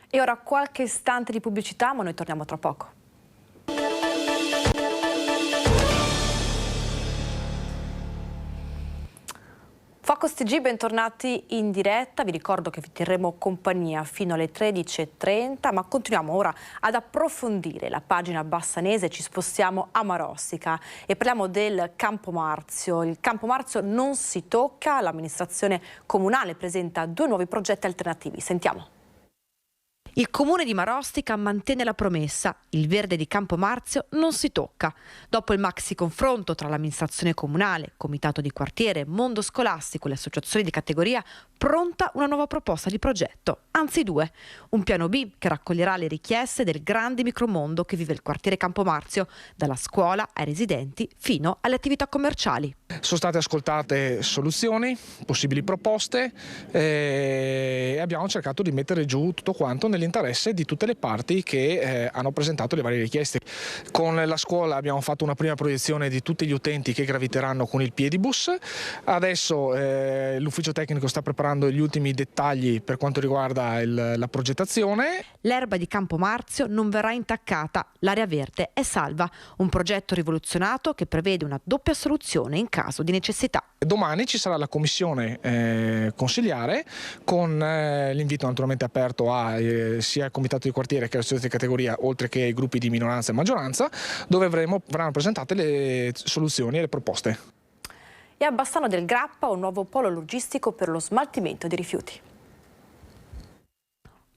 E ora qualche istante di pubblicità, ma noi torniamo tra poco. Focus TG, bentornati in diretta. Vi ricordo che vi terremo compagnia fino alle 13:30, ma continuiamo ora ad approfondire la pagina bassanese. Ci spostiamo a Marostica e parliamo del Campo Marzio. Il Campo Marzio non si tocca, l'amministrazione comunale presenta 2 nuovi progetti alternativi. Sentiamo. Il comune di Marostica mantiene la promessa, il verde di Campo Marzio non si tocca. Dopo il maxi confronto tra l'amministrazione comunale, comitato di quartiere, mondo scolastico e le associazioni di categoria, pronta una nuova proposta di progetto, anzi 2. Un piano B che raccoglierà le richieste del grande micromondo che vive il quartiere Campo Marzio, dalla scuola ai residenti fino alle attività commerciali. Sono state ascoltate soluzioni, possibili proposte e abbiamo cercato di mettere giù tutto quanto nell'interesse di tutte le parti che hanno presentato le varie richieste. Con la scuola abbiamo fatto una prima proiezione di tutti gli utenti che graviteranno con il piedibus. Adesso l'ufficio tecnico sta preparando gli ultimi dettagli per quanto riguarda la progettazione. L'erba di Campo Marzio non verrà intaccata, l'area verde è salva, un progetto rivoluzionato che prevede una doppia soluzione in caso di necessità. Domani ci sarà la commissione consiliare con l'invito naturalmente aperto a sia il comitato di quartiere che l'associazione di categoria, oltre che i gruppi di minoranza e maggioranza, dove verranno presentate le soluzioni e le proposte. E a Bassano del Grappa un nuovo polo logistico per lo smaltimento di rifiuti.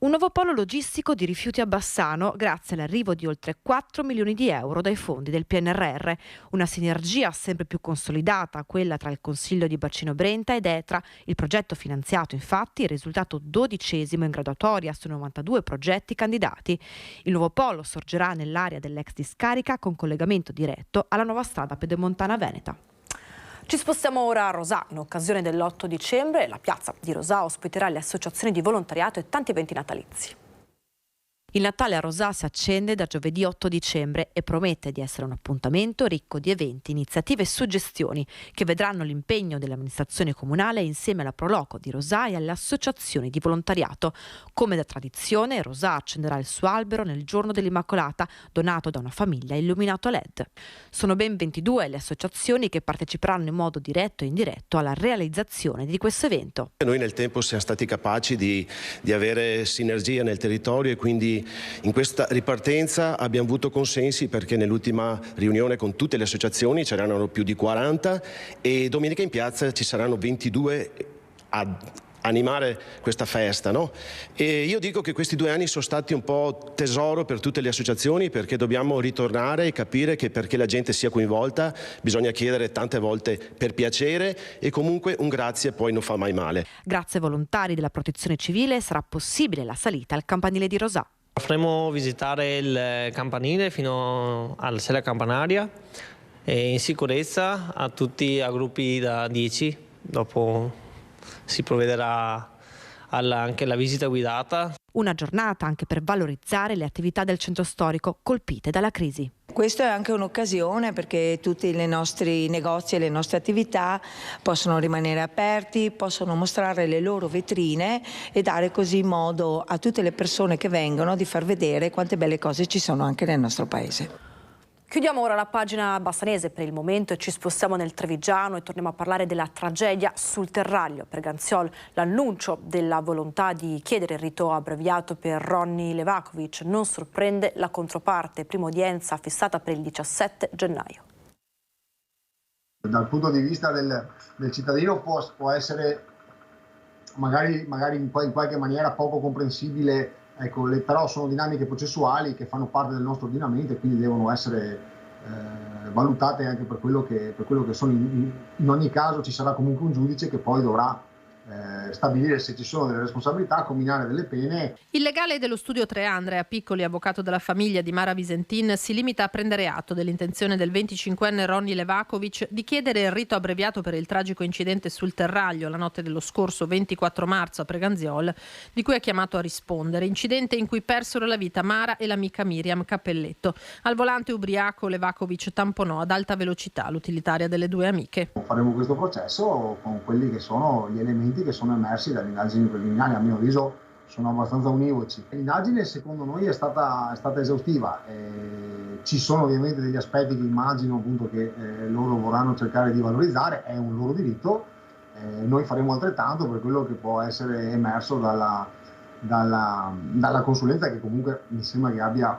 Un nuovo polo logistico di rifiuti a Bassano grazie all'arrivo di oltre 4 milioni di euro dai fondi del PNRR. Una sinergia sempre più consolidata, quella tra il Consiglio di Bacino Brenta ed ETRA. Il progetto finanziato infatti è risultato 12° in graduatoria su 92 progetti candidati. Il nuovo polo sorgerà nell'area dell'ex discarica con collegamento diretto alla nuova strada pedemontana veneta. Ci spostiamo ora a Rosà. In occasione dell'8 dicembre la piazza di Rosà ospiterà le associazioni di volontariato e tanti eventi natalizi. Il Natale a Rosà si accende da giovedì 8 dicembre e promette di essere un appuntamento ricco di eventi, iniziative e suggestioni che vedranno l'impegno dell'amministrazione comunale insieme alla Proloco di Rosà e alle associazioni di volontariato. Come da tradizione, Rosà accenderà il suo albero nel giorno dell'Immacolata, donato da una famiglia illuminato a LED. Sono ben 22 le associazioni che parteciperanno in modo diretto e indiretto alla realizzazione di questo evento. Noi nel tempo siamo stati capaci di avere sinergia nel territorio e quindi in questa ripartenza abbiamo avuto consensi perché nell'ultima riunione con tutte le associazioni c'erano più di 40 e domenica in piazza ci saranno 22 a animare questa festa, no? E io dico che questi 2 anni sono stati un po' tesoro per tutte le associazioni perché dobbiamo ritornare e capire che perché la gente sia coinvolta bisogna chiedere tante volte per piacere e comunque un grazie poi non fa mai male. Grazie ai volontari della Protezione Civile sarà possibile la salita al campanile di Rosà. Faremo visitare il campanile fino alla sella campanaria e in sicurezza a tutti a gruppi da 10, dopo si provvederà anche alla visita guidata. Una giornata anche per valorizzare le attività del centro storico colpite dalla crisi. Questo è anche un'occasione perché tutti i nostri negozi e le nostre attività possono rimanere aperti, possono mostrare le loro vetrine e dare così modo a tutte le persone che vengono di far vedere quante belle cose ci sono anche nel nostro paese. Chiudiamo ora la pagina bassanese per il momento e ci spostiamo nel Trevigiano e torniamo a parlare della tragedia sul Terraglio. Per Ganziol l'annuncio della volontà di chiedere il rito abbreviato per Ronny Levakovic non sorprende la controparte. Prima udienza fissata per il 17 gennaio. Dal punto di vista del cittadino può essere magari in qualche maniera poco comprensibile. Ecco, però sono dinamiche processuali che fanno parte del nostro ordinamento e quindi devono essere valutate anche per quello che sono. In ogni caso ci sarà comunque un giudice che poi dovrà stabilire se ci sono delle responsabilità, comminare delle pene. Il legale dello studio 3 Andrea Piccoli, avvocato della famiglia di Mara Visentin, si limita a prendere atto dell'intenzione del 25enne Ronny Levakovic di chiedere il rito abbreviato per il tragico incidente sul terraglio la notte dello scorso 24 marzo a Preganziol, di cui è chiamato a rispondere. Incidente in cui persero la vita Mara e l'amica Miriam Cappelletto. Al volante ubriaco Levakovic tamponò ad alta velocità l'utilitaria delle due amiche. Faremo questo processo con quelli che sono gli elementi che sono emersi dalle indagini preliminari, a mio avviso sono abbastanza univoci. L'indagine secondo noi è stata esaustiva, ci sono ovviamente degli aspetti che immagino appunto che loro vorranno cercare di valorizzare, è un loro diritto, noi faremo altrettanto per quello che può essere emerso dalla consulenza, che comunque mi sembra che abbia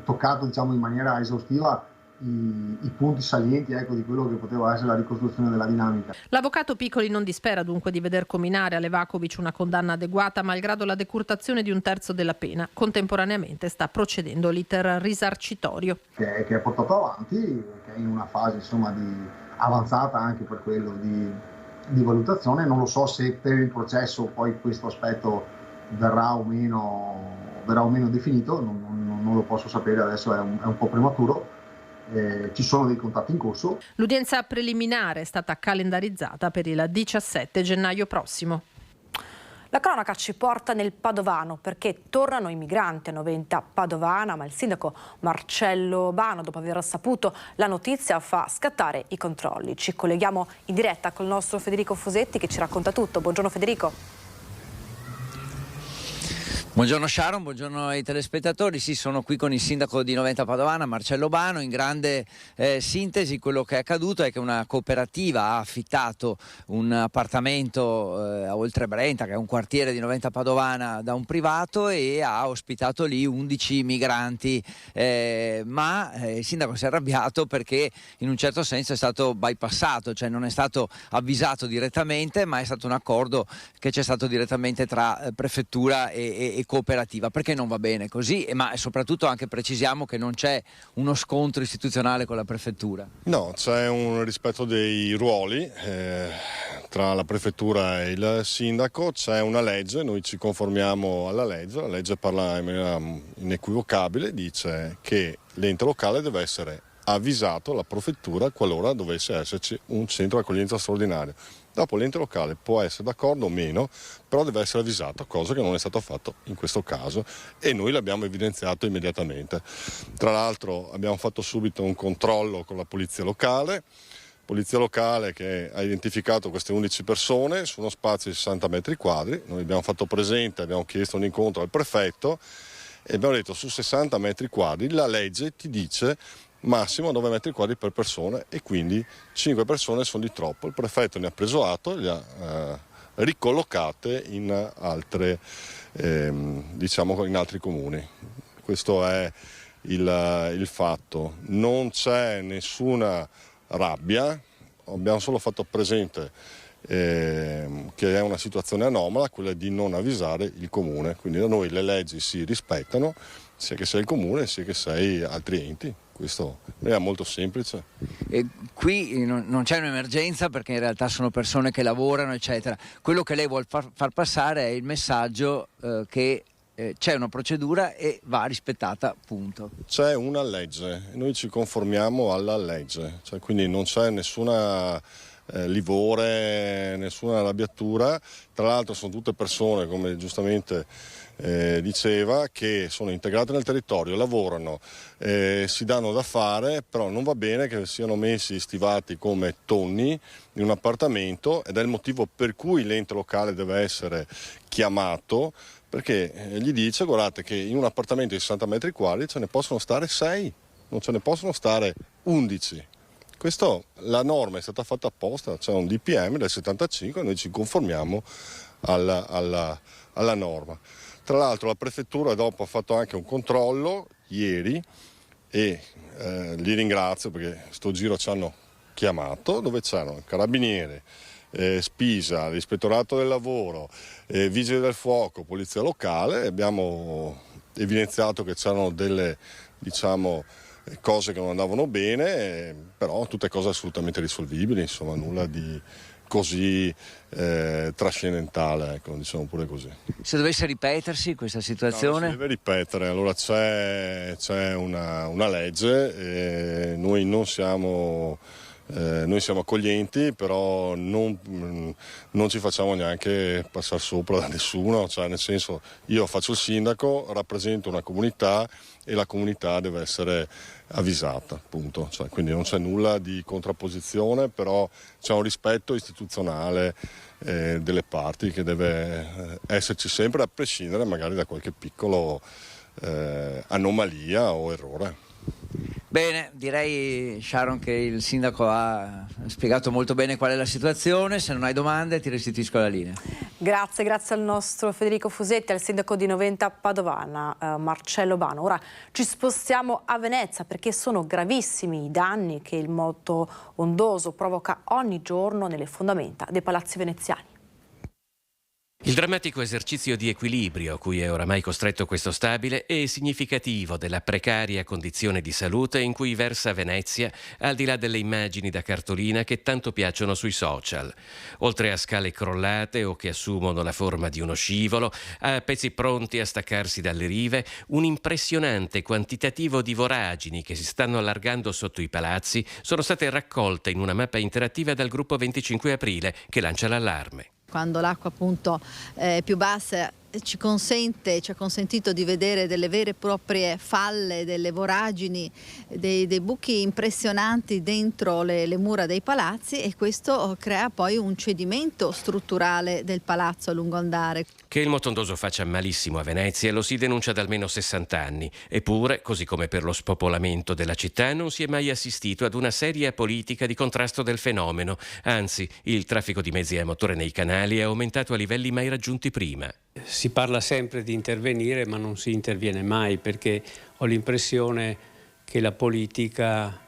toccato in maniera esaustiva i punti salienti di quello che poteva essere la ricostruzione della dinamica. L'avvocato Piccoli non dispera dunque di veder comminare a Levakovic una condanna adeguata malgrado la decurtazione di 1/3 della pena. Contemporaneamente sta procedendo l'iter risarcitorio. Che è portato avanti, che è in una fase di avanzata anche per quello di valutazione. Non lo so se per il processo poi questo aspetto verrà o meno definito, non lo posso sapere adesso, è un po' prematuro. Ci sono dei contatti in corso. L'udienza preliminare è stata calendarizzata per il 17 gennaio prossimo. La cronaca ci porta nel Padovano perché tornano i migranti a Noventa Padovana, ma il sindaco Marcello Bano, dopo aver saputo la notizia, fa scattare i controlli. Ci colleghiamo in diretta col nostro Federico Fosetti che ci racconta tutto. Buongiorno Federico. Buongiorno Sharon, buongiorno ai telespettatori. Sì, sono qui con il sindaco di Noventa Padovana, Marcello Bano. In grande sintesi quello che è accaduto è che una cooperativa ha affittato un appartamento a Oltrebrenta, che è un quartiere di Noventa Padovana, da un privato e ha ospitato lì 11 migranti, ma il sindaco si è arrabbiato perché in un certo senso è stato bypassato, cioè non è stato avvisato direttamente, ma è stato un accordo che c'è stato direttamente tra prefettura e cooperativa, perché non va bene così, ma soprattutto anche precisiamo che non c'è uno scontro istituzionale con la prefettura. No, c'è un rispetto dei ruoli tra la prefettura e il sindaco, c'è una legge, noi ci conformiamo alla legge, la legge parla in maniera inequivocabile, dice che l'ente locale deve essere avvisato alla prefettura qualora dovesse esserci un centro di accoglienza straordinario. Dopo l'ente locale può essere d'accordo o meno, però deve essere avvisato, cosa che non è stato fatto in questo caso e noi l'abbiamo evidenziato immediatamente. Tra l'altro abbiamo fatto subito un controllo con la polizia locale che ha identificato queste 11 persone su uno spazio di 60 metri quadri, noi abbiamo fatto presente, abbiamo chiesto un incontro al prefetto e abbiamo detto su 60 metri quadri la legge ti dice massimo 9 metri quadri per persona e quindi 5 persone sono di troppo. Il prefetto ne ha preso atto e le ha ricollocate in altre, in altri comuni. Questo è il fatto. Non c'è nessuna rabbia, abbiamo solo fatto presente che è una situazione anomala, quella di non avvisare il comune. Quindi da noi le leggi si rispettano, sia che sei il comune sia che sei altri enti. Questo è molto semplice. E qui non c'è un'emergenza perché in realtà sono persone che lavorano eccetera. Quello che lei vuol far passare è il messaggio che c'è una procedura e va rispettata, punto. C'è una legge, noi ci conformiamo alla legge, quindi non c'è nessuna livore, nessuna arrabbiatura. Tra l'altro sono tutte persone, come giustamente diceva, che sono integrate nel territorio, lavorano, si danno da fare, però non va bene che siano messi stivati come tonni in un appartamento ed è il motivo per cui l'ente locale deve essere chiamato, perché gli dice guardate che in un appartamento di 60 metri quadri ce ne possono stare 6, non ce ne possono stare 11. La norma è stata fatta apposta, c'è un DPM del 75 e noi ci conformiamo alla norma. Tra l'altro la prefettura dopo ha fatto anche un controllo ieri e li ringrazio perché sto giro ci hanno chiamato, dove c'erano carabinieri, Spisa, l'ispettorato del lavoro, vigili del fuoco, polizia locale. Abbiamo evidenziato che c'erano delle cose che non andavano bene, però tutte cose assolutamente risolvibili, insomma nulla di così trascendentale, ecco, diciamo pure così. Se dovesse ripetersi questa situazione? No, si deve ripetere, allora c'è una legge e noi siamo accoglienti, però non ci facciamo neanche passare sopra da nessuno, cioè nel senso, io faccio il sindaco, rappresento una comunità e la comunità deve essere avvisata, punto. Cioè, quindi non c'è nulla di contrapposizione, però c'è un rispetto istituzionale delle parti che deve esserci sempre, a prescindere magari da qualche piccolo anomalia o errore. Bene, direi Sharon che il sindaco ha spiegato molto bene qual è la situazione. Se non hai domande ti restituisco la linea. Grazie al nostro Federico Fusetti, al sindaco di Noventa Padovana, Marcello Bano. Ora ci spostiamo a Venezia perché sono gravissimi i danni che il moto ondoso provoca ogni giorno nelle fondamenta dei palazzi veneziani. Il drammatico esercizio di equilibrio a cui è oramai costretto questo stabile è significativo della precaria condizione di salute in cui versa Venezia, al di là delle immagini da cartolina che tanto piacciono sui social. Oltre a scale crollate o che assumono la forma di uno scivolo, a pezzi pronti a staccarsi dalle rive, un impressionante quantitativo di voragini che si stanno allargando sotto i palazzi sono state raccolte in una mappa interattiva dal gruppo 25 aprile che lancia l'allarme. Quando l'acqua appunto è più bassa ci ha consentito di vedere delle vere e proprie falle, delle voragini, dei buchi impressionanti dentro le mura dei palazzi, e questo crea poi un cedimento strutturale del palazzo a lungo andare. Che il moto ondoso faccia malissimo a Venezia lo si denuncia da almeno 60 anni, eppure, così come per lo spopolamento della città, non si è mai assistito ad una seria politica di contrasto del fenomeno. Anzi, il traffico di mezzi a motore nei canali è aumentato a livelli mai raggiunti prima. Si parla sempre di intervenire, ma non si interviene mai, perché ho l'impressione che la politica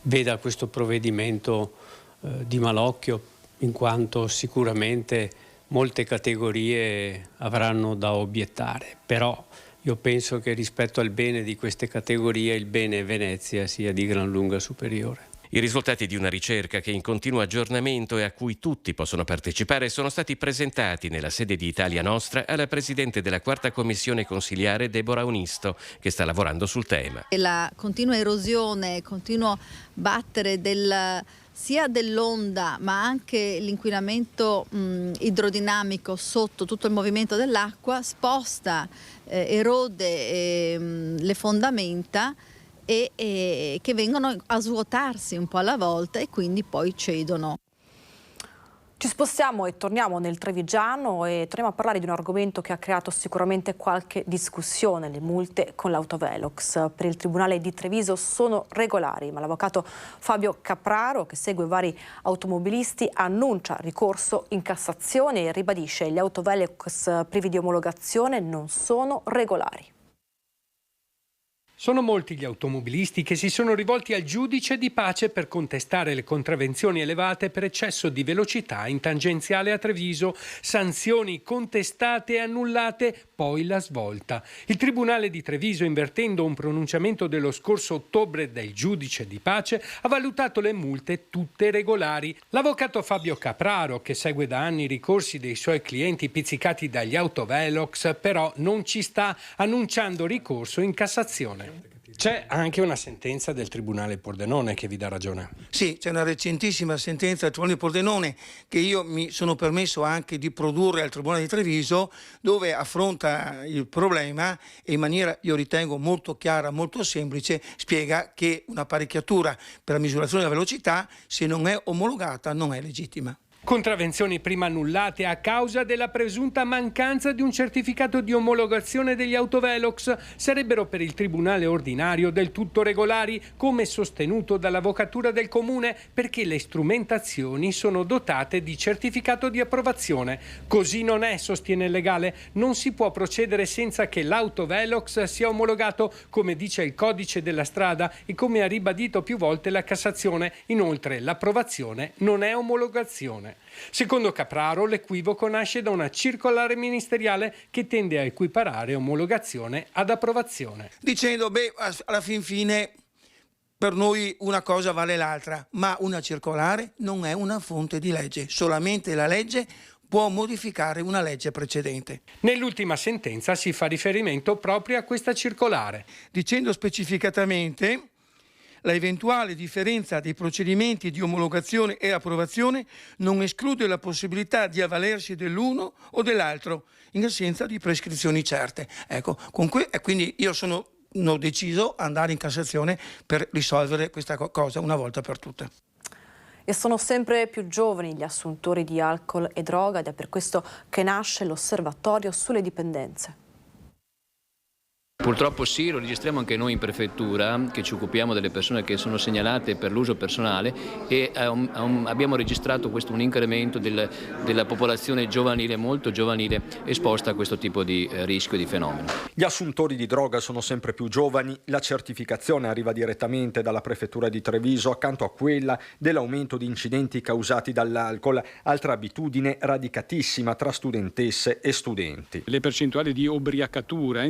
veda questo provvedimento di malocchio, in quanto sicuramente molte categorie avranno da obiettare, però io penso che rispetto al bene di queste categorie il bene Venezia sia di gran lunga superiore. I risultati di una ricerca che è in continuo aggiornamento e a cui tutti possono partecipare sono stati presentati nella sede di Italia Nostra alla Presidente della Quarta Commissione Consiliare Deborah Onisto, che sta lavorando sul tema. La continua erosione, il continuo battere sia dell'onda ma anche l'inquinamento idrodinamico sotto tutto il movimento dell'acqua sposta, erode le fondamenta e che vengono a svuotarsi un po' alla volta e quindi poi cedono. Ci spostiamo e torniamo nel Trevigiano e torniamo a parlare di un argomento che ha creato sicuramente qualche discussione: le multe con l'autovelox. Per il Tribunale di Treviso sono regolari, ma l'avvocato Fabio Capraro, che segue vari automobilisti, annuncia ricorso in Cassazione e ribadisce che gli autovelox privi di omologazione non sono regolari. Sono molti gli automobilisti che si sono rivolti al giudice di pace per contestare le contravvenzioni elevate per eccesso di velocità in tangenziale a Treviso, sanzioni contestate e annullate, poi la svolta. Il Tribunale di Treviso, invertendo un pronunciamento dello scorso ottobre del giudice di pace, ha valutato le multe tutte regolari. L'avvocato Fabio Capraro, che segue da anni i ricorsi dei suoi clienti pizzicati dagli autovelox, però non ci sta, annunciando ricorso in Cassazione. C'è anche una sentenza del Tribunale Pordenone che vi dà ragione. Sì, c'è una recentissima sentenza del Tribunale Pordenone che io mi sono permesso anche di produrre al Tribunale di Treviso, dove affronta il problema e in maniera, io ritengo, molto chiara, molto semplice, spiega che un'apparecchiatura per la misurazione della velocità, se non è omologata, non è legittima. Contravvenzioni prima annullate a causa della presunta mancanza di un certificato di omologazione degli autovelox sarebbero per il Tribunale ordinario del tutto regolari, come sostenuto dall'Avvocatura del Comune, perché le strumentazioni sono dotate di certificato di approvazione. Così non è, sostiene il legale. Non si può procedere senza che l'autovelox sia omologato, come dice il codice della strada e come ha ribadito più volte la Cassazione. Inoltre l'approvazione non è omologazione. Secondo Capraro, l'equivoco nasce da una circolare ministeriale che tende a equiparare omologazione ad approvazione. Dicendo, alla fin fine per noi una cosa vale l'altra, ma una circolare non è una fonte di legge, solamente la legge può modificare una legge precedente. Nell'ultima sentenza si fa riferimento proprio a questa circolare, dicendo specificatamente la eventuale differenza dei procedimenti di omologazione e approvazione non esclude la possibilità di avvalersi dell'uno o dell'altro in assenza di prescrizioni certe. Ecco, quindi io ho deciso di andare in Cassazione per risolvere questa cosa una volta per tutte. E sono sempre più giovani gli assuntori di alcol e droga ed è per questo che nasce l'Osservatorio sulle dipendenze. Purtroppo sì, lo registriamo anche noi in prefettura, che ci occupiamo delle persone che sono segnalate per l'uso personale, e abbiamo registrato un incremento della popolazione giovanile, molto giovanile, esposta a questo tipo di rischio di fenomeno. Gli assuntori di droga sono sempre più giovani, la certificazione arriva direttamente dalla prefettura di Treviso accanto a quella dell'aumento di incidenti causati dall'alcol, altra abitudine radicatissima tra studentesse e studenti. Le percentuali di ubriacatura,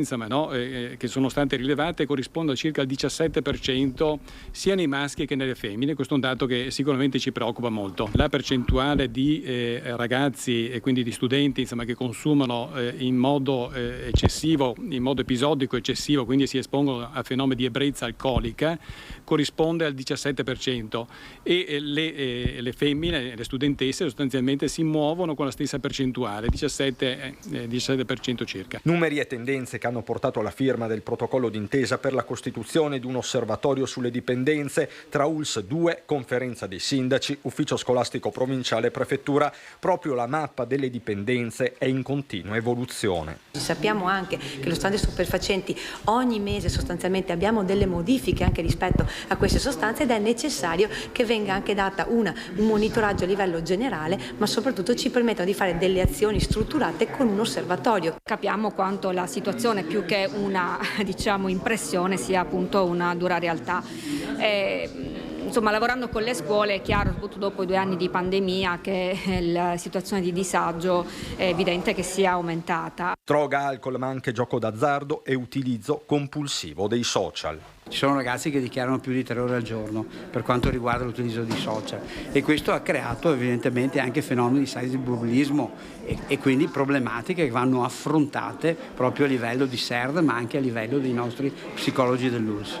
che sono state rilevate corrispondono a circa il 17% sia nei maschi che nelle femmine. Questo è un dato che sicuramente ci preoccupa molto. La percentuale di ragazzi e quindi di studenti che consumano in modo eccessivo, in modo episodico eccessivo, quindi si espongono a fenomeni di ebbrezza alcolica, corrisponde al 17%, e le femmine, le studentesse sostanzialmente si muovono con la stessa percentuale, 17% circa. Numeri e tendenze che hanno portato alla firma del protocollo d'intesa per la costituzione di un osservatorio sulle dipendenze tra ULSS 2, Conferenza dei Sindaci, Ufficio Scolastico Provinciale e Prefettura. Proprio la mappa delle dipendenze è in continua evoluzione. Sappiamo anche che lo standard stupefacenti ogni mese sostanzialmente abbiamo delle modifiche anche rispetto a queste sostanze ed è necessario che venga anche data un monitoraggio a livello generale, ma soprattutto ci permettano di fare delle azioni strutturate con un osservatorio. Capiamo quanto la situazione, più che una impressione, sia appunto una dura realtà. Lavorando con le scuole è chiaro, soprattutto dopo i 2 anni di pandemia, che la situazione di disagio è evidente che sia aumentata. Droga, alcol, ma anche gioco d'azzardo e utilizzo compulsivo dei social. Ci sono ragazzi che dichiarano più di 3 ore al giorno per quanto riguarda l'utilizzo di social, e questo ha creato evidentemente anche fenomeni di cyberbullismo e quindi problematiche che vanno affrontate proprio a livello di SERD, ma anche a livello dei nostri psicologi dell'ULSS.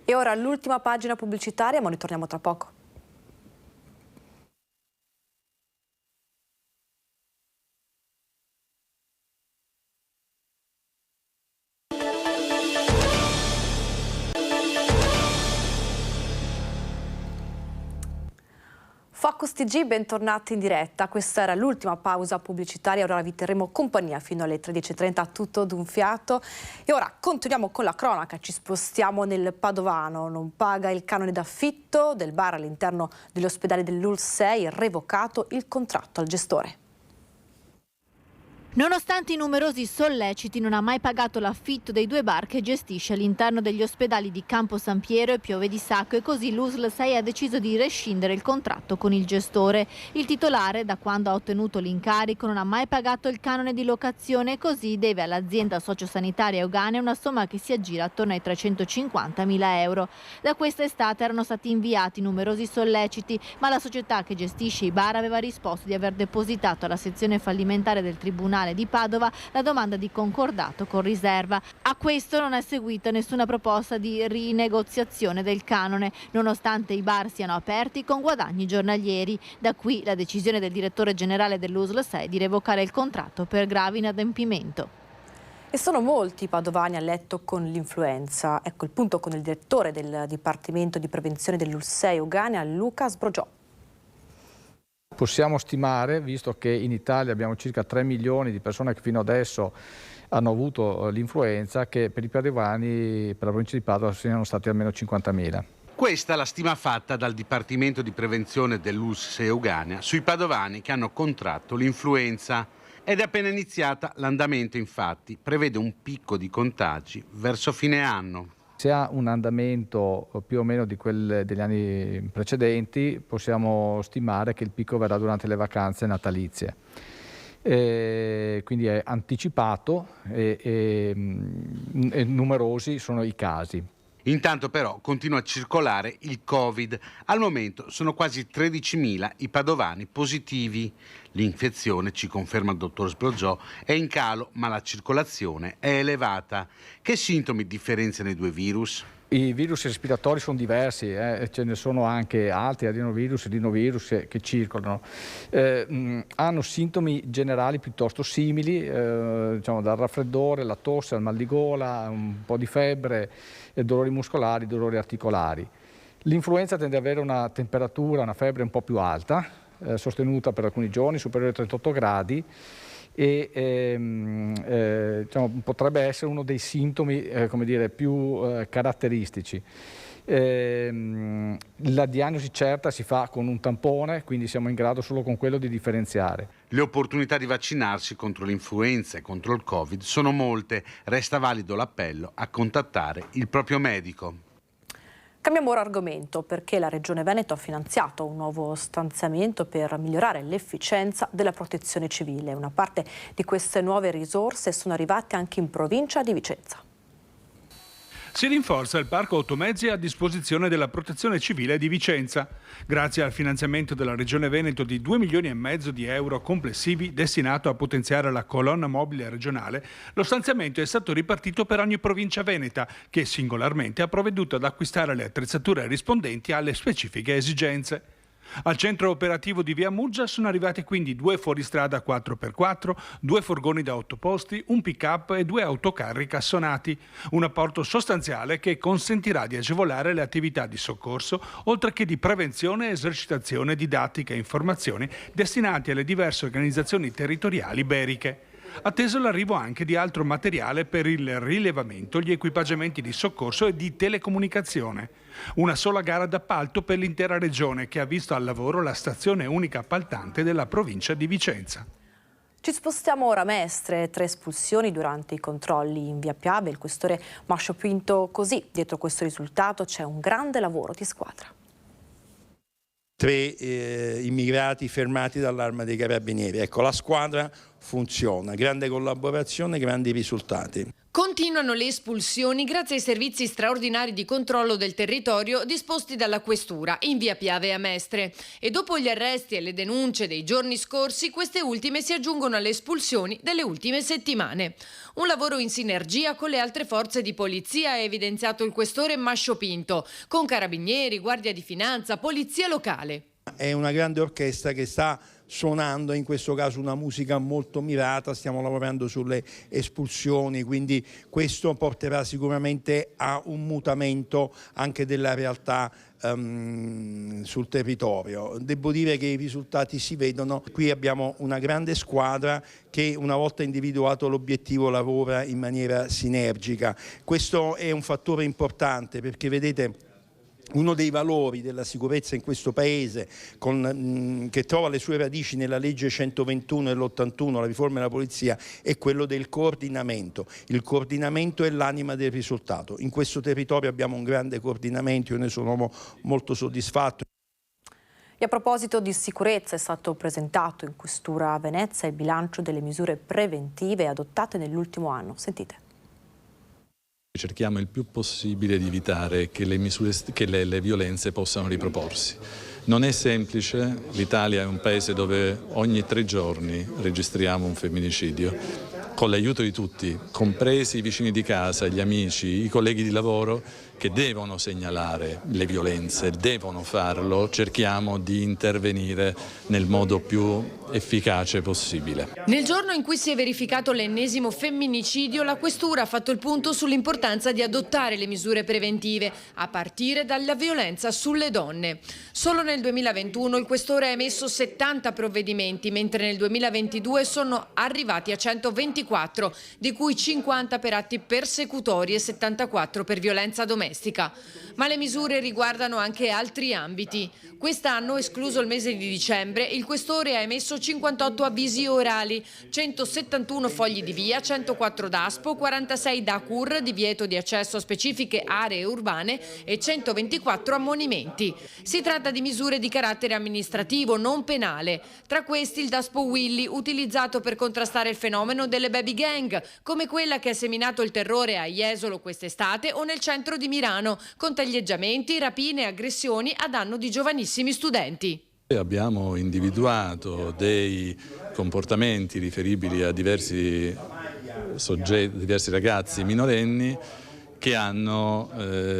E ora l'ultima pagina pubblicitaria, ma ritorniamo tra poco. Focus TG, bentornati in diretta. Questa era l'ultima pausa pubblicitaria, ora vi terremo compagnia fino alle 13:30, tutto d'un fiato. E ora continuiamo con la cronaca, ci spostiamo nel Padovano. Non paga il canone d'affitto del bar all'interno degli ospedali dell'ULSS 6, revocato il contratto al gestore. Nonostante i numerosi solleciti, non ha mai pagato l'affitto dei 2 bar che gestisce all'interno degli ospedali di Campo San Piero e Piove di Sacco, e così l'USL 6 ha deciso di rescindere il contratto con il gestore. Il titolare, da quando ha ottenuto l'incarico, non ha mai pagato il canone di locazione e così deve all'azienda sociosanitaria Euganea una somma che si aggira attorno ai 350.000 euro. Da quest'estate erano stati inviati numerosi solleciti, ma la società che gestisce i bar aveva risposto di aver depositato alla sezione fallimentare del Tribunale di Padova la domanda di concordato con riserva. A questo non è seguita nessuna proposta di rinegoziazione del canone, nonostante i bar siano aperti con guadagni giornalieri. Da qui la decisione del direttore generale dell'USL 6 di revocare il contratto per gravi inadempimento. E sono molti i padovani a letto con l'influenza. Ecco il punto con il direttore del Dipartimento di Prevenzione dell'ULSS 6 Euganea, Luca Sbrogiò. Possiamo stimare, visto che in Italia abbiamo circa 3 milioni di persone che fino adesso hanno avuto l'influenza, che per i padovani, per la provincia di Padova, siano stati almeno 50.000. Questa è la stima fatta dal Dipartimento di Prevenzione dell'ULSS Euganea sui padovani che hanno contratto l'influenza. Ed è appena iniziata, l'andamento infatti prevede un picco di contagi verso fine anno. Se ha un andamento più o meno di quelli degli anni precedenti, possiamo stimare che il picco verrà durante le vacanze natalizie. Quindi è anticipato e numerosi sono i casi. Intanto però continua a circolare il Covid. Al momento sono quasi 13.000 i padovani positivi. L'infezione, ci conferma il dottor Sbrogiò, è in calo, ma la circolazione è elevata. Che sintomi differenziano i due virus? I virus respiratori sono diversi, ce ne sono anche altri, adenovirus e rinovirus che circolano. Hanno sintomi generali piuttosto simili, diciamo dal raffreddore, la tosse, al mal di gola, un po' di febbre, dolori muscolari, dolori articolari. L'influenza tende ad avere una temperatura, una febbre un po' più alta, sostenuta per alcuni giorni, superiore ai 38 gradi, e diciamo, potrebbe essere uno dei sintomi come dire, più caratteristici. La diagnosi certa si fa con un tampone, quindi siamo in grado solo con quello di differenziare. Le opportunità di vaccinarsi contro l'influenza e contro il Covid sono molte. Resta valido l'appello a contattare il proprio medico. Cambiamo ora argomento, perché la Regione Veneto ha finanziato un nuovo stanziamento per migliorare l'efficienza della protezione civile. Una parte di queste nuove risorse sono arrivate anche in provincia di Vicenza. Si rinforza il parco automezzi a disposizione della Protezione Civile di Vicenza. Grazie al finanziamento della Regione Veneto di 2,5 milioni di euro complessivi destinato a potenziare la colonna mobile regionale, lo stanziamento è stato ripartito per ogni provincia veneta, che singolarmente ha provveduto ad acquistare le attrezzature rispondenti alle specifiche esigenze. Al centro operativo di Via Muggia sono arrivati quindi 2 fuoristrada 4x4, 2 furgoni da 8 posti, un pick-up e 2 autocarri cassonati. Un apporto sostanziale che consentirà di agevolare le attività di soccorso, oltre che di prevenzione, esercitazione, didattica e informazioni destinati alle diverse organizzazioni territoriali iberiche. Atteso l'arrivo anche di altro materiale per il rilevamento, gli equipaggiamenti di soccorso e di telecomunicazione. Una sola gara d'appalto per l'intera regione che ha visto al lavoro la stazione unica appaltante della provincia di Vicenza. Ci spostiamo ora a Mestre, 3 espulsioni durante i controlli in via Piave. Il questore Mascio Pinto così. Dietro questo risultato c'è un grande lavoro di squadra. 3 immigrati fermati dall'Arma dei Carabinieri. Ecco, la squadra funziona, grande collaborazione, grandi risultati. Continuano le espulsioni grazie ai servizi straordinari di controllo del territorio disposti dalla Questura in via Piave a Mestre. E dopo gli arresti e le denunce dei giorni scorsi, queste ultime si aggiungono alle espulsioni delle ultime settimane. Un lavoro in sinergia con le altre forze di polizia, ha evidenziato il questore Mascio Pinto, con carabinieri, guardia di finanza, polizia locale. È una grande orchestra che sta suonando, in questo caso una musica molto mirata, stiamo lavorando sulle espulsioni, quindi questo porterà sicuramente a un mutamento anche della realtà sul territorio. Devo dire che i risultati si vedono, qui abbiamo una grande squadra che una volta individuato l'obiettivo lavora in maniera sinergica. Questo è un fattore importante perché vedete, uno dei valori della sicurezza in questo Paese, che trova le sue radici nella legge 121 dell'81, la riforma della polizia, è quello del coordinamento. Il coordinamento è l'anima del risultato. In questo territorio abbiamo un grande coordinamento, io ne sono molto soddisfatto. E a proposito di sicurezza, è stato presentato in Questura a Venezia il bilancio delle misure preventive adottate nell'ultimo anno. Sentite. Cerchiamo il più possibile di evitare che le violenze possano riproporsi. Non è semplice, l'Italia è un paese dove ogni 3 giorni registriamo un femminicidio. Con l'aiuto di tutti, compresi i vicini di casa, gli amici, i colleghi di lavoro, che devono segnalare le violenze, devono farlo, cerchiamo di intervenire nel modo più efficace possibile. Nel giorno in cui si è verificato l'ennesimo femminicidio, la Questura ha fatto il punto sull'importanza di adottare le misure preventive, a partire dalla violenza sulle donne. Solo nel 2021 il Questore ha emesso 70 provvedimenti, mentre nel 2022 sono arrivati a 124, di cui 50 per atti persecutori e 74 per violenza domestica. Ma le misure riguardano anche altri ambiti. Quest'anno, escluso il mese di dicembre, il Questore ha emesso 58 avvisi orali, 171 fogli di via, 104 DASPO, 46 DACUR, divieto di accesso a specifiche aree urbane e 124 ammonimenti. Si tratta di misure di carattere amministrativo, non penale. Tra questi il DASPO Willy, utilizzato per contrastare il fenomeno delle baby gang, come quella che ha seminato il terrore a Jesolo quest'estate o nel centro di Altamirano, con taglieggiamenti, rapine e aggressioni a danno di giovanissimi studenti. Abbiamo individuato dei comportamenti riferibili a diversi ragazzi minorenni che hanno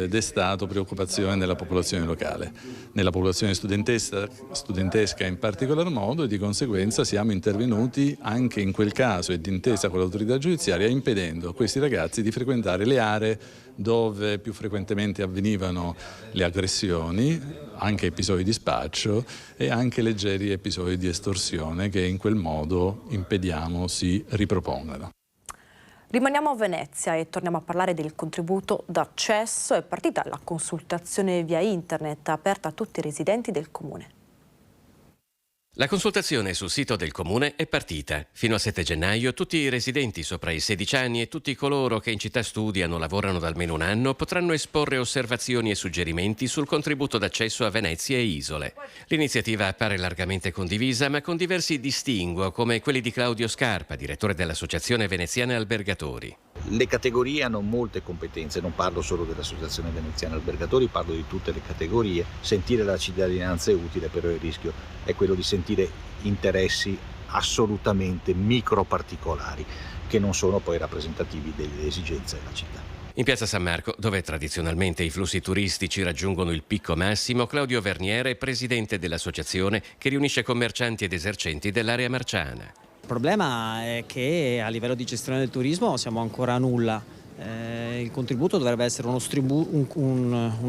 destato preoccupazione nella popolazione locale, nella popolazione studentesca in particolar modo, e di conseguenza siamo intervenuti anche in quel caso e d'intesa con l'autorità giudiziaria, impedendo a questi ragazzi di frequentare le aree dove più frequentemente avvenivano le aggressioni, anche episodi di spaccio e anche leggeri episodi di estorsione che in quel modo impediamo si ripropongano. Rimaniamo a Venezia e torniamo a parlare del contributo d'accesso. È partita la consultazione via internet aperta a tutti i residenti del comune. La consultazione sul sito del Comune è partita. Fino al 7 gennaio tutti i residenti sopra i 16 anni e tutti coloro che in città studiano o lavorano da almeno un anno potranno esporre osservazioni e suggerimenti sul contributo d'accesso a Venezia e isole. L'iniziativa appare largamente condivisa, ma con diversi distinguo, come quelli di Claudio Scarpa, direttore dell'Associazione Veneziana Albergatori. Le categorie hanno molte competenze, non parlo solo dell'Associazione Veneziana Albergatori, parlo di tutte le categorie. Sentire la cittadinanza è utile, però il rischio è quello di sentire interessi assolutamente micro particolari che non sono poi rappresentativi delle esigenze della città. In piazza San Marco, dove tradizionalmente i flussi turistici raggiungono il picco massimo, Claudio Verniere è presidente dell'associazione che riunisce commercianti ed esercenti dell'area marciana. Il problema è che a livello di gestione del turismo siamo ancora a nulla. Il contributo dovrebbe essere uno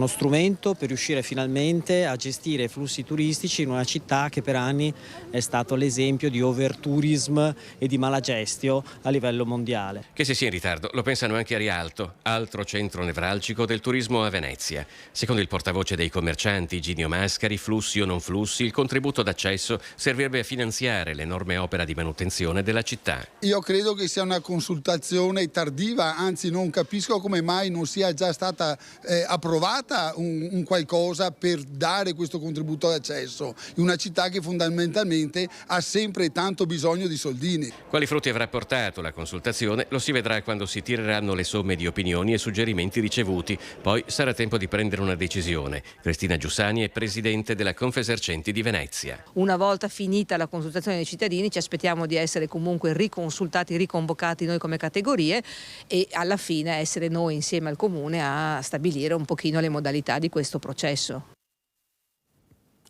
strumento per riuscire finalmente a gestire flussi turistici in una città che per anni è stato l'esempio di overtourism e di malagestio a livello mondiale. Che si sia in ritardo lo pensano anche a Rialto, altro centro nevralgico del turismo a Venezia. Secondo il portavoce dei commercianti Ginio Mascari, flussi o non flussi, il contributo d'accesso servirebbe a finanziare l'enorme opera di manutenzione della città. Io credo che sia una consultazione tardiva, anzi non capisco come mai non sia già stata approvata un qualcosa per dare questo contributo d'accesso in una città che fondamentalmente ha sempre tanto bisogno di soldini. Quali frutti avrà portato la consultazione lo si vedrà quando si tireranno le somme di opinioni e suggerimenti ricevuti. Poi sarà tempo di prendere una decisione. Cristina Giussani è presidente della Confesercenti di Venezia. Una volta finita la consultazione dei cittadini ci aspettiamo di essere comunque riconsultati, riconvocati noi come categorie e alla fine essere noi insieme al Comune a stabilire un pochino le modalità di questo processo.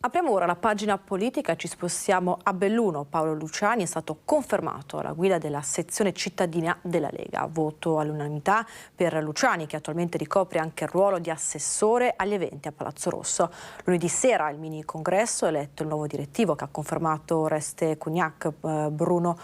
Apriamo ora la pagina politica e ci spostiamo a Belluno. Paolo Luciani è stato confermato alla guida della sezione cittadina della Lega. Voto all'unanimità per Luciani, che attualmente ricopre anche il ruolo di assessore agli eventi a Palazzo Rosso. Lunedì sera al mini congresso è eletto il nuovo direttivo che ha confermato Oreste Cugnac, Bruno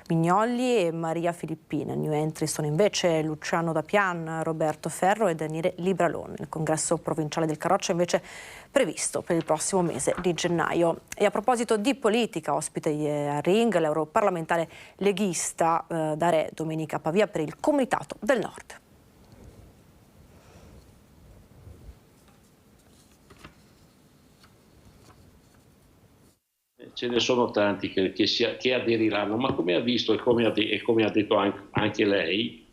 Mignolli e Maria Filippina. New entry sono invece Luciano Dapian, Roberto Ferro e Daniele Libralon. Il congresso provinciale del Carroccio è invece previsto per il prossimo mese di gennaio. E a proposito di politica, ospite a Ring l'europarlamentare leghista Darè Domenica Pavia per il Comitato del Nord. Ce ne sono tanti che aderiranno, ma come ha visto e come ha detto anche lei,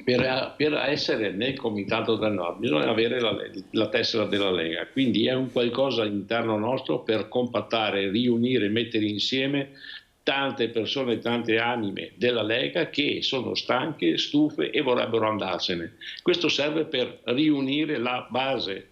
per essere nel Comitato del Nord bisogna avere la tessera della Lega, quindi è un qualcosa interno nostro per compattare, riunire, mettere insieme tante persone, tante anime della Lega che sono stanche, stufe e vorrebbero andarsene. Questo serve per riunire la base.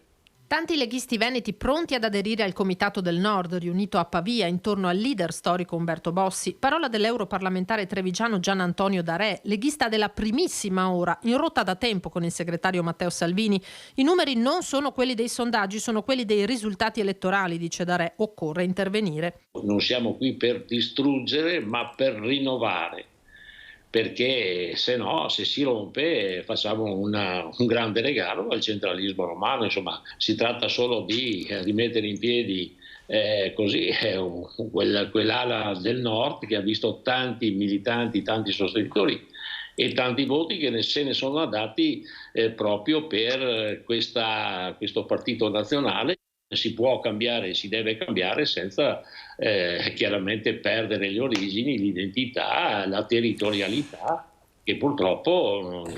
Tanti leghisti veneti pronti ad aderire al Comitato del Nord, riunito a Pavia intorno al leader storico Umberto Bossi. Parola dell'europarlamentare trevigiano Gian Antonio Darè, leghista della primissima ora, in rotta da tempo con il segretario Matteo Salvini. I numeri non sono quelli dei sondaggi, sono quelli dei risultati elettorali, dice Darè. Occorre intervenire. Non siamo qui per distruggere, ma per rinnovare. Perché se no, se si rompe, facciamo un grande regalo al centralismo romano. Insomma, si tratta solo di rimettere in piedi quell'ala del nord che ha visto tanti militanti, tanti sostenitori e tanti voti che se ne sono andati proprio per questo partito nazionale. Si può cambiare, si deve cambiare senza chiaramente perdere le origini, l'identità, la territorialità che purtroppo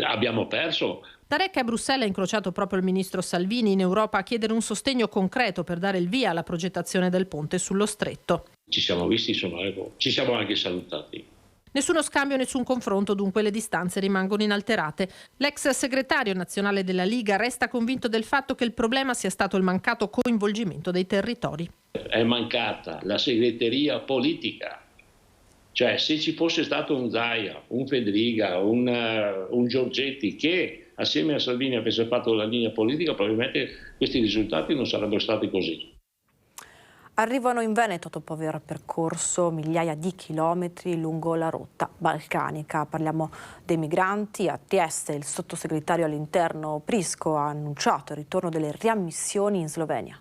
abbiamo perso. D'Arè, che a Bruxelles ha incrociato proprio il ministro Salvini in Europa a chiedere un sostegno concreto per dare il via alla progettazione del ponte sullo stretto. Ci siamo visti, insomma, ci siamo anche salutati. Nessuno scambio, nessun confronto, dunque le distanze rimangono inalterate. L'ex segretario nazionale della Liga resta convinto del fatto che il problema sia stato il mancato coinvolgimento dei territori. È mancata la segreteria politica. Cioè, se ci fosse stato un Zaia, un Federica, un Giorgetti che assieme a Salvini avesse fatto la linea politica, probabilmente questi risultati non sarebbero stati così. Arrivano in Veneto dopo aver percorso migliaia di chilometri lungo la rotta balcanica. Parliamo dei migranti. A Trieste il sottosegretario all'interno Prisco ha annunciato il ritorno delle riammissioni in Slovenia.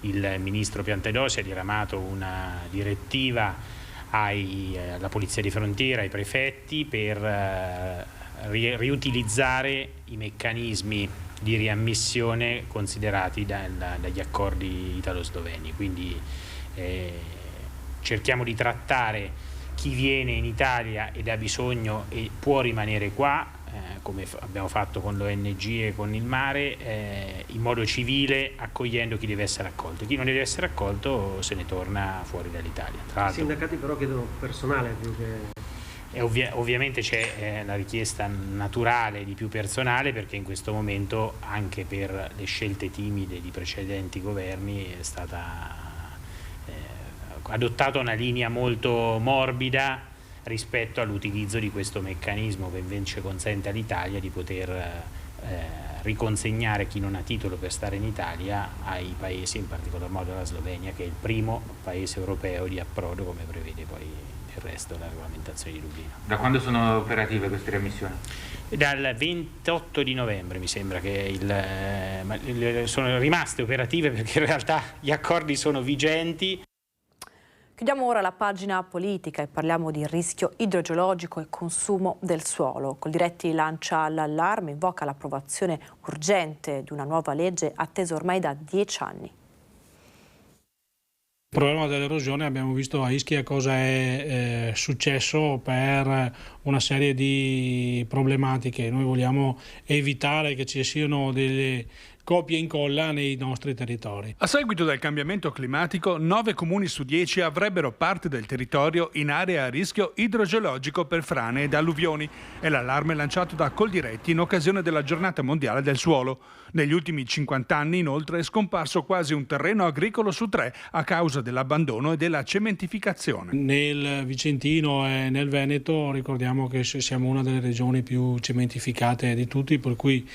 Il ministro Piantedosi ha diramato una direttiva alla Polizia di Frontiera, ai prefetti, per riutilizzare i meccanismi di riammissione considerati dagli accordi italo-sloveni. Quindi cerchiamo di trattare chi viene in Italia ed ha bisogno e può rimanere qua, come abbiamo fatto con l'ONG e con il mare, in modo civile, accogliendo chi deve essere accolto. Chi non deve essere accolto se ne torna fuori dall'Italia. I sindacati però chiedono personale più che... Ovviamente c'è la richiesta naturale di più personale, perché in questo momento, anche per le scelte timide di precedenti governi, è stata adottata una linea molto morbida rispetto all'utilizzo di questo meccanismo, che invece consente all'Italia di poter riconsegnare chi non ha titolo per stare in Italia ai paesi, in particolar modo alla Slovenia, che è il primo paese europeo di approdo, come prevede poi il resto della regolamentazione di Dublino. Da quando sono operative queste riammissioni? Dal 28 di novembre mi sembra che sono rimaste operative, perché in realtà gli accordi sono vigenti. Chiudiamo ora la pagina politica e parliamo di rischio idrogeologico e consumo del suolo. Coldiretti lancia l'allarme, invoca l'approvazione urgente di una nuova legge attesa ormai da 10 anni. Il problema dell'erosione, abbiamo visto a Ischia cosa è successo per una serie di problematiche. Noi vogliamo evitare che ci siano delle copia e incolla nei nostri territori. A seguito del cambiamento climatico, 9 comuni su 10 avrebbero parte del territorio in area a rischio idrogeologico per frane ed alluvioni. È l'allarme lanciato da Coldiretti in occasione della Giornata Mondiale del Suolo. Negli ultimi 50 anni, inoltre, è scomparso quasi un terreno agricolo su 3 a causa dell'abbandono e della cementificazione. Nel Vicentino e nel Veneto ricordiamo che siamo una delle regioni più cementificate di tutti, per cui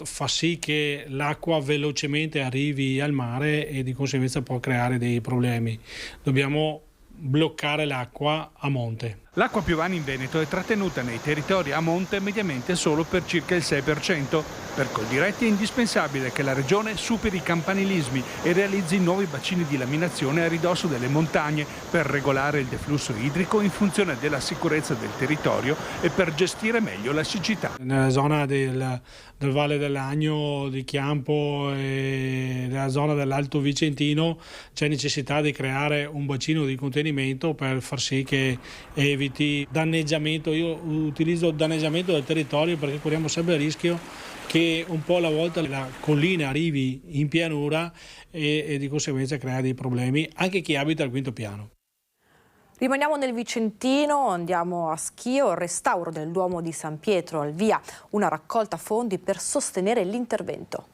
fa sì che l'acqua velocemente arrivi al mare e di conseguenza può creare dei problemi. Dobbiamo bloccare l'acqua a monte. L'acqua piovana in Veneto è trattenuta nei territori a monte mediamente solo per circa il 6%. Per Coldiretti è indispensabile che la regione superi i campanilismi e realizzi nuovi bacini di laminazione a ridosso delle montagne per regolare il deflusso idrico in funzione della sicurezza del territorio e per gestire meglio la siccità. Nella zona del Valle dell'Agno, di Chiampo e nella zona dell'Alto Vicentino c'è necessità di creare un bacino di contenimento per far sì che eviti danneggiamento. Io utilizzo danneggiamento del territorio perché corriamo sempre il rischio che un po' alla volta la collina arrivi in pianura e di conseguenza crea dei problemi anche chi abita al quinto piano. Rimaniamo nel Vicentino, andiamo a Schio, il restauro del Duomo di San Pietro, al via una raccolta fondi per sostenere l'intervento.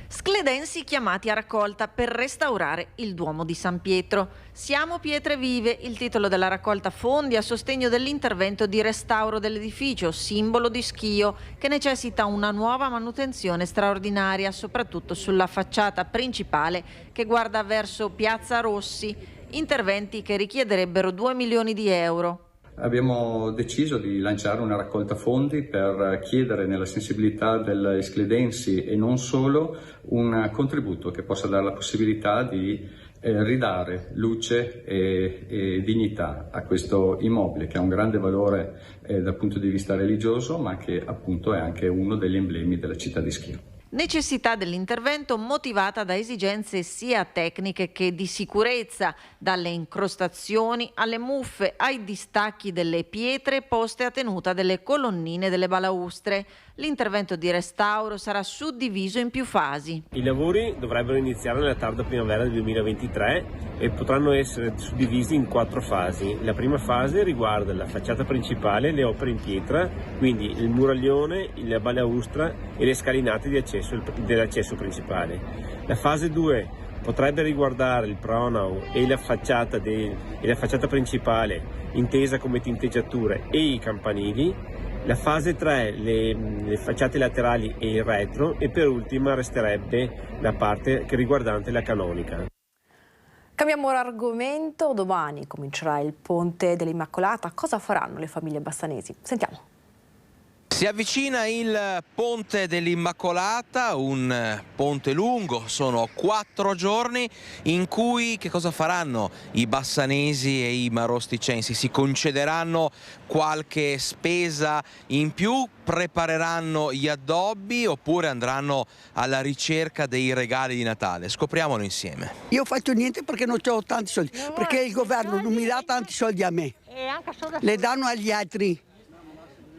Scledensi chiamati a raccolta per restaurare il Duomo di San Pietro. Siamo pietre vive, il titolo della raccolta fondi a sostegno dell'intervento di restauro dell'edificio, simbolo di Schio, che necessita una nuova manutenzione straordinaria, soprattutto sulla facciata principale che guarda verso Piazza Rossi, interventi che richiederebbero 2 milioni di euro. Abbiamo deciso di lanciare una raccolta fondi per chiedere nella sensibilità delle scledensi e non solo un contributo che possa dare la possibilità di ridare luce e dignità a questo immobile che ha un grande valore dal punto di vista religioso, ma che appunto è anche uno degli emblemi della città di Schio. Necessità dell'intervento motivata da esigenze sia tecniche che di sicurezza, dalle incrostazioni alle muffe, ai distacchi delle pietre poste a tenuta delle colonnine delle balaustre. L'intervento di restauro sarà suddiviso in più fasi. I lavori dovrebbero iniziare nella tarda primavera del 2023 e potranno essere suddivisi in 4 fasi. La prima fase riguarda la facciata principale e le opere in pietra, quindi il muraglione, la balaustra e le scalinate dell'accesso principale. La fase 2 potrebbe riguardare il pronao e la facciata principale, intesa come tinteggiature, e i campanili. La fase 3, le facciate laterali e il retro, e per ultima resterebbe la parte riguardante la canonica. Cambiamo argomento. Domani comincerà il Ponte dell'Immacolata. Cosa faranno le famiglie bassanesi? Sentiamo. Si avvicina il Ponte dell'Immacolata, un ponte lungo, sono 4 giorni in cui che cosa faranno i bassanesi e i marosticensi? Si concederanno qualche spesa in più, prepareranno gli addobbi oppure andranno alla ricerca dei regali di Natale? Scopriamolo insieme. Io faccio niente perché non ho tanti soldi, perché il governo non mi dà tanti soldi a me, le danno agli altri.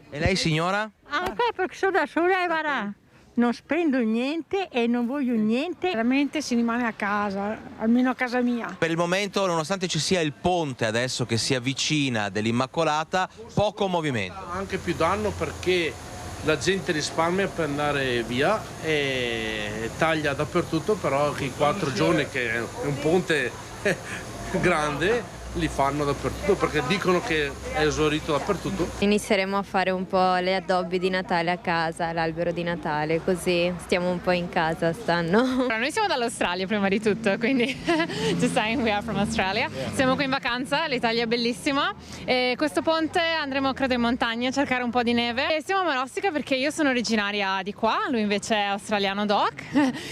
E lei signora? Anche perché sono da sola e guarda, non spendo niente e non voglio niente. Veramente si rimane a casa, almeno a casa mia. Per il momento, nonostante ci sia il ponte adesso che si avvicina dell'Immacolata, poco movimento. Anche più danno perché la gente risparmia per andare via e taglia dappertutto, però che i 4 giorni che è un ponte grande li fanno dappertutto perché dicono che è esaurito dappertutto. Inizieremo a fare un po' le addobbi di Natale a casa, l'albero di Natale, così stiamo un po' in casa stanno. Noi siamo dall'Australia prima di tutto, quindi just saying we are from Australia. Siamo qui in vacanza, l'Italia è bellissima e questo ponte andremo credo in montagna a cercare un po' di neve. E siamo a Marostica perché io sono originaria di qua, lui invece è australiano doc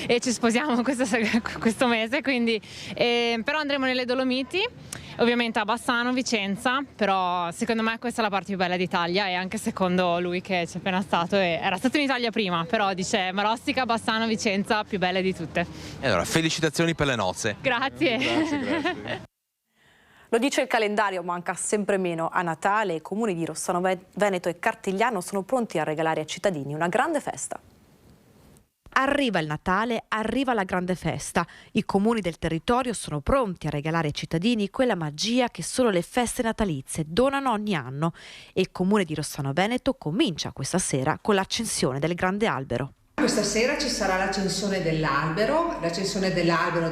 e ci sposiamo questo mese, quindi però andremo nelle Dolomiti. Ovviamente a Bassano, Vicenza, però secondo me questa è la parte più bella d'Italia e anche secondo lui che c'è appena stato, e era stato in Italia prima, però dice Marostica, Bassano, Vicenza, più belle di tutte. E allora, felicitazioni per le nozze. Grazie. Grazie. Lo dice il calendario, manca sempre meno a Natale. I comuni di Rossano Veneto e Cartigliano sono pronti a regalare ai cittadini una grande festa. Arriva il Natale, arriva la grande festa. I comuni del territorio sono pronti a regalare ai cittadini quella magia che solo le feste natalizie donano ogni anno. E il comune di Rossano Veneto comincia questa sera con l'accensione del grande albero. Questa sera ci sarà l'accensione dell'albero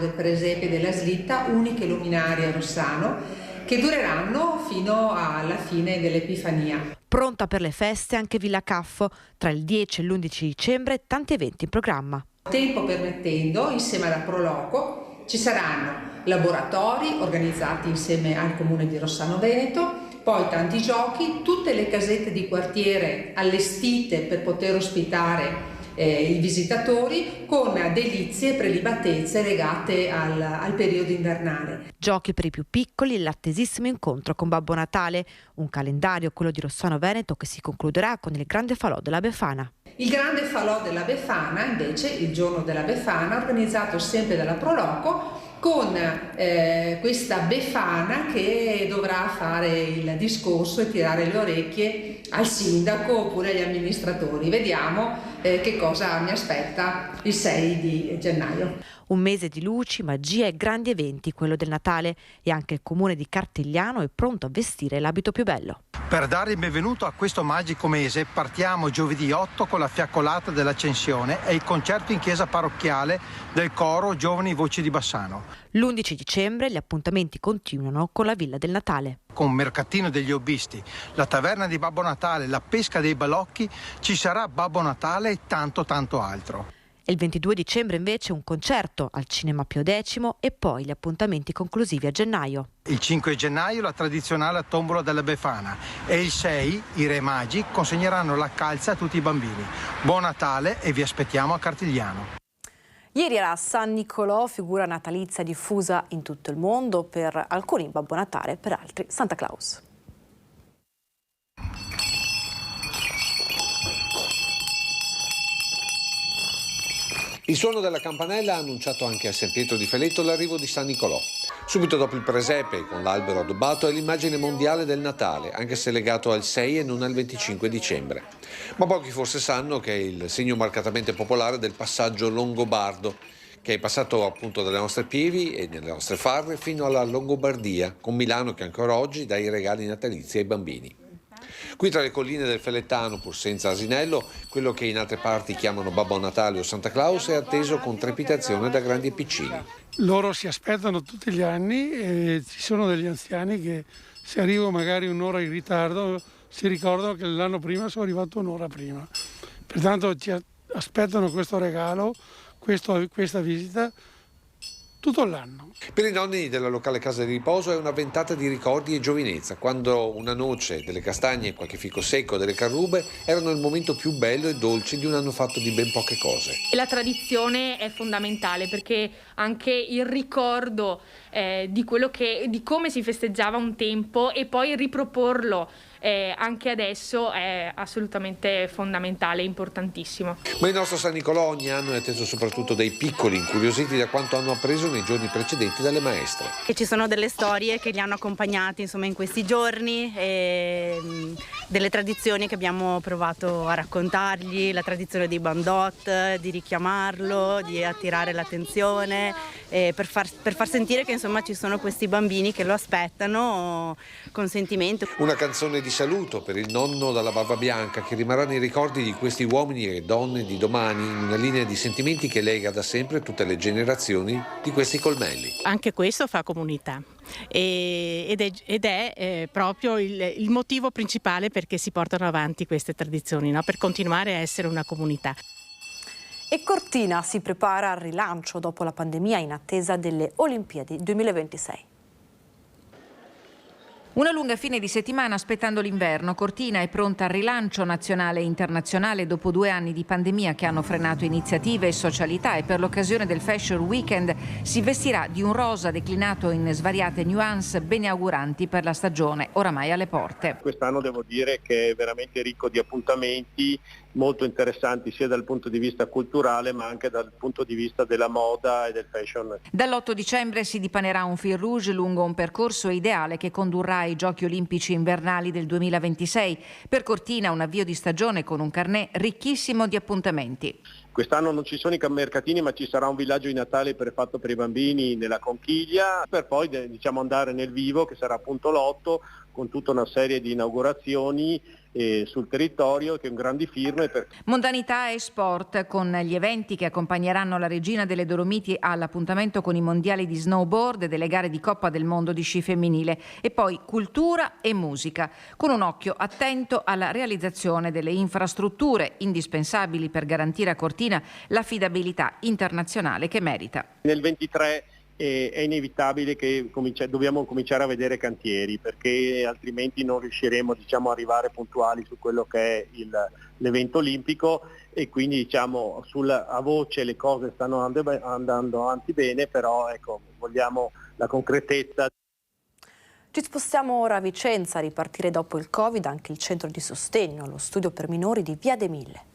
del presepe e della slitta, uniche luminarie a Rossano, che dureranno fino alla fine dell'Epifania. Pronta per le feste anche Villa Caffo, tra il 10 e l'11 dicembre tanti eventi in programma. Tempo permettendo, insieme alla Proloco, ci saranno laboratori organizzati insieme al comune di Rossano Veneto, poi tanti giochi, tutte le casette di quartiere allestite per poter ospitare i visitatori con delizie e prelibatezze legate al periodo invernale. Giochi per i più piccoli e l'attesissimo incontro con Babbo Natale, un calendario, quello di Rossano Veneto, che si concluderà con il grande falò della Befana. Il grande falò della Befana, invece, il giorno della Befana, organizzato sempre dalla Proloco, con questa Befana che dovrà fare il discorso e tirare le orecchie al sindaco oppure agli amministratori. Vediamo che cosa mi aspetta il 6 di gennaio. Un mese di luci, magia e grandi eventi, quello del Natale, e anche il comune di Cartigliano è pronto a vestire l'abito più bello. Per dare il benvenuto a questo magico mese partiamo giovedì 8 con la fiaccolata dell'Accensione e il concerto in chiesa parrocchiale del coro Giovani Voci di Bassano. L'11 dicembre gli appuntamenti continuano con la Villa del Natale. Con il mercatino degli hobbisti, la taverna di Babbo Natale, la pesca dei balocchi, ci sarà Babbo Natale e tanto altro. E il 22 dicembre invece un concerto al Cinema Pio X e poi gli appuntamenti conclusivi a gennaio. Il 5 gennaio la tradizionale tombola della Befana e il 6 i Re Magi consegneranno la calza a tutti i bambini. Buon Natale e vi aspettiamo a Cartigliano. Ieri era San Nicolò, figura natalizia diffusa in tutto il mondo, per alcuni Babbo Natale, per altri Santa Claus. Il suono della campanella ha annunciato anche a San Pietro di Feletto l'arrivo di San Nicolò. Subito dopo il presepe, con l'albero addobbato, è l'immagine mondiale del Natale, anche se legato al 6 e non al 25 dicembre. Ma pochi forse sanno che è il segno marcatamente popolare del passaggio longobardo, che è passato appunto dalle nostre Pieve e nelle nostre Farre fino alla Longobardia, con Milano che ancora oggi dà i regali natalizi ai bambini. Qui tra le colline del Felettano, pur senza asinello, quello che in altre parti chiamano Babbo Natale o Santa Claus è atteso con trepidazione da grandi e piccini. Loro si aspettano tutti gli anni e ci sono degli anziani che se arrivo magari un'ora in ritardo si ricordano che l'anno prima sono arrivato un'ora prima. Pertanto ci aspettano questo regalo, questa visita tutto l'anno. Per i nonni della locale casa di riposo è una ventata di ricordi e giovinezza, quando una noce, delle castagne, qualche fico secco, delle carrube erano il momento più bello e dolce di un anno fatto di ben poche cose. La tradizione è fondamentale perché anche il ricordo di come si festeggiava un tempo e poi riproporlo anche adesso è assolutamente fondamentale, importantissimo. Ma il nostro San Nicolò ogni anno è atteso soprattutto dai piccoli, incuriositi da quanto hanno appreso nei giorni precedenti dalle maestre. E ci sono delle storie che li hanno accompagnati insomma in questi giorni, e delle tradizioni che abbiamo provato a raccontargli, la tradizione dei bandot, di richiamarlo, di attirare l'attenzione, per far sentire che insomma ci sono questi bambini che lo aspettano con sentimento. Una canzone di saluto per il nonno dalla barba bianca che rimarrà nei ricordi di questi uomini e donne di domani, in una linea di sentimenti che lega da sempre tutte le generazioni di questi colmelli. Anche questo fa comunità ed è proprio il motivo principale perché si portano avanti queste tradizioni, no? Per continuare a essere una comunità. E Cortina si prepara al rilancio dopo la pandemia in attesa delle Olimpiadi 2026. Una lunga fine di settimana aspettando l'inverno. Cortina è pronta al rilancio nazionale e internazionale dopo 2 anni di pandemia che hanno frenato iniziative e socialità, e per l'occasione del Fashion Weekend si vestirà di un rosa declinato in svariate nuance beneauguranti per la stagione oramai alle porte. Quest'anno devo dire che è veramente ricco di appuntamenti molto interessanti sia dal punto di vista culturale ma anche dal punto di vista della moda e del fashion. Dall'8 dicembre si dipanerà un fil rouge lungo un percorso ideale che condurrà ai Giochi Olimpici invernali del 2026. Per Cortina un avvio di stagione con un carnet ricchissimo di appuntamenti. Quest'anno non ci sono i mercatini ma ci sarà un villaggio di Natale fatto per i bambini nella Conchiglia, per poi andare nel vivo che sarà appunto l'8 con tutta una serie di inaugurazioni sul territorio che è un grande firme. Mondanità e sport con gli eventi che accompagneranno la regina delle Dolomiti all'appuntamento con i mondiali di snowboard e delle gare di Coppa del Mondo di sci femminile, e poi cultura e musica con un occhio attento alla realizzazione delle infrastrutture indispensabili per garantire a Cortina l'affidabilità internazionale che merita. Nel 23 è inevitabile che dobbiamo cominciare a vedere cantieri perché altrimenti non riusciremo a arrivare puntuali su quello che è l'evento olimpico, e quindi a voce le cose stanno andando avanti bene, però vogliamo la concretezza. Ci spostiamo ora a Vicenza, a ripartire dopo il Covid anche il centro di sostegno allo studio per minori di Via dei Mille.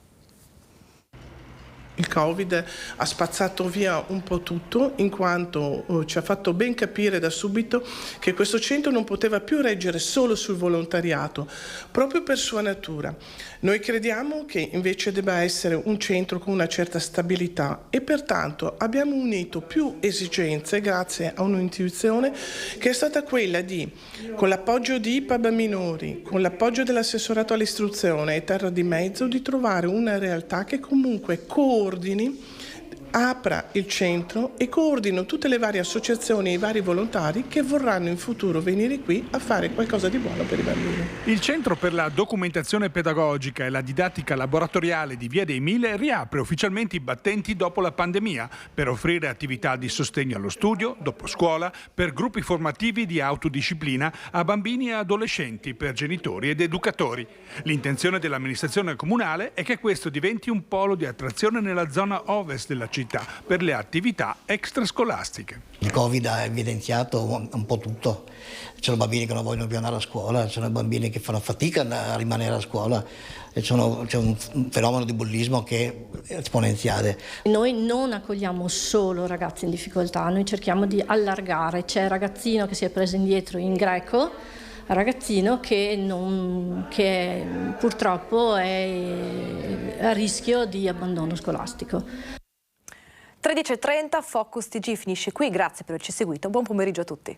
Il Covid ha spazzato via un po' tutto, in quanto ci ha fatto ben capire da subito che questo centro non poteva più reggere solo sul volontariato, proprio per sua natura. Noi crediamo che invece debba essere un centro con una certa stabilità e pertanto abbiamo unito più esigenze grazie a un'intuizione che è stata quella di, con l'appoggio di IPAB minori, con l'appoggio dell'assessorato all'istruzione e Terra di Mezzo, di trovare una realtà che comunque coordini, apra il centro e coordino tutte le varie associazioni e i vari volontari che vorranno in futuro venire qui a fare qualcosa di buono per i bambini. Il Centro per la documentazione pedagogica e la didattica laboratoriale di Via dei Mille riapre ufficialmente i battenti dopo la pandemia per offrire attività di sostegno allo studio, dopo scuola, per gruppi formativi di autodisciplina a bambini e adolescenti, per genitori ed educatori. L'intenzione dell'amministrazione comunale è che questo diventi un polo di attrazione nella zona ovest della città, città per le attività extrascolastiche. Il Covid ha evidenziato un po' tutto. Ci sono bambini che non vogliono più andare a scuola, ci sono bambini che fanno fatica a rimanere a scuola, c'è un fenomeno di bullismo che è esponenziale. Noi non accogliamo solo ragazzi in difficoltà, noi cerchiamo di allargare. C'è il ragazzino che si è preso indietro in greco, ragazzino che purtroppo è a rischio di abbandono scolastico. 13:30, Focus TG finisce qui, grazie per averci seguito, buon pomeriggio a tutti.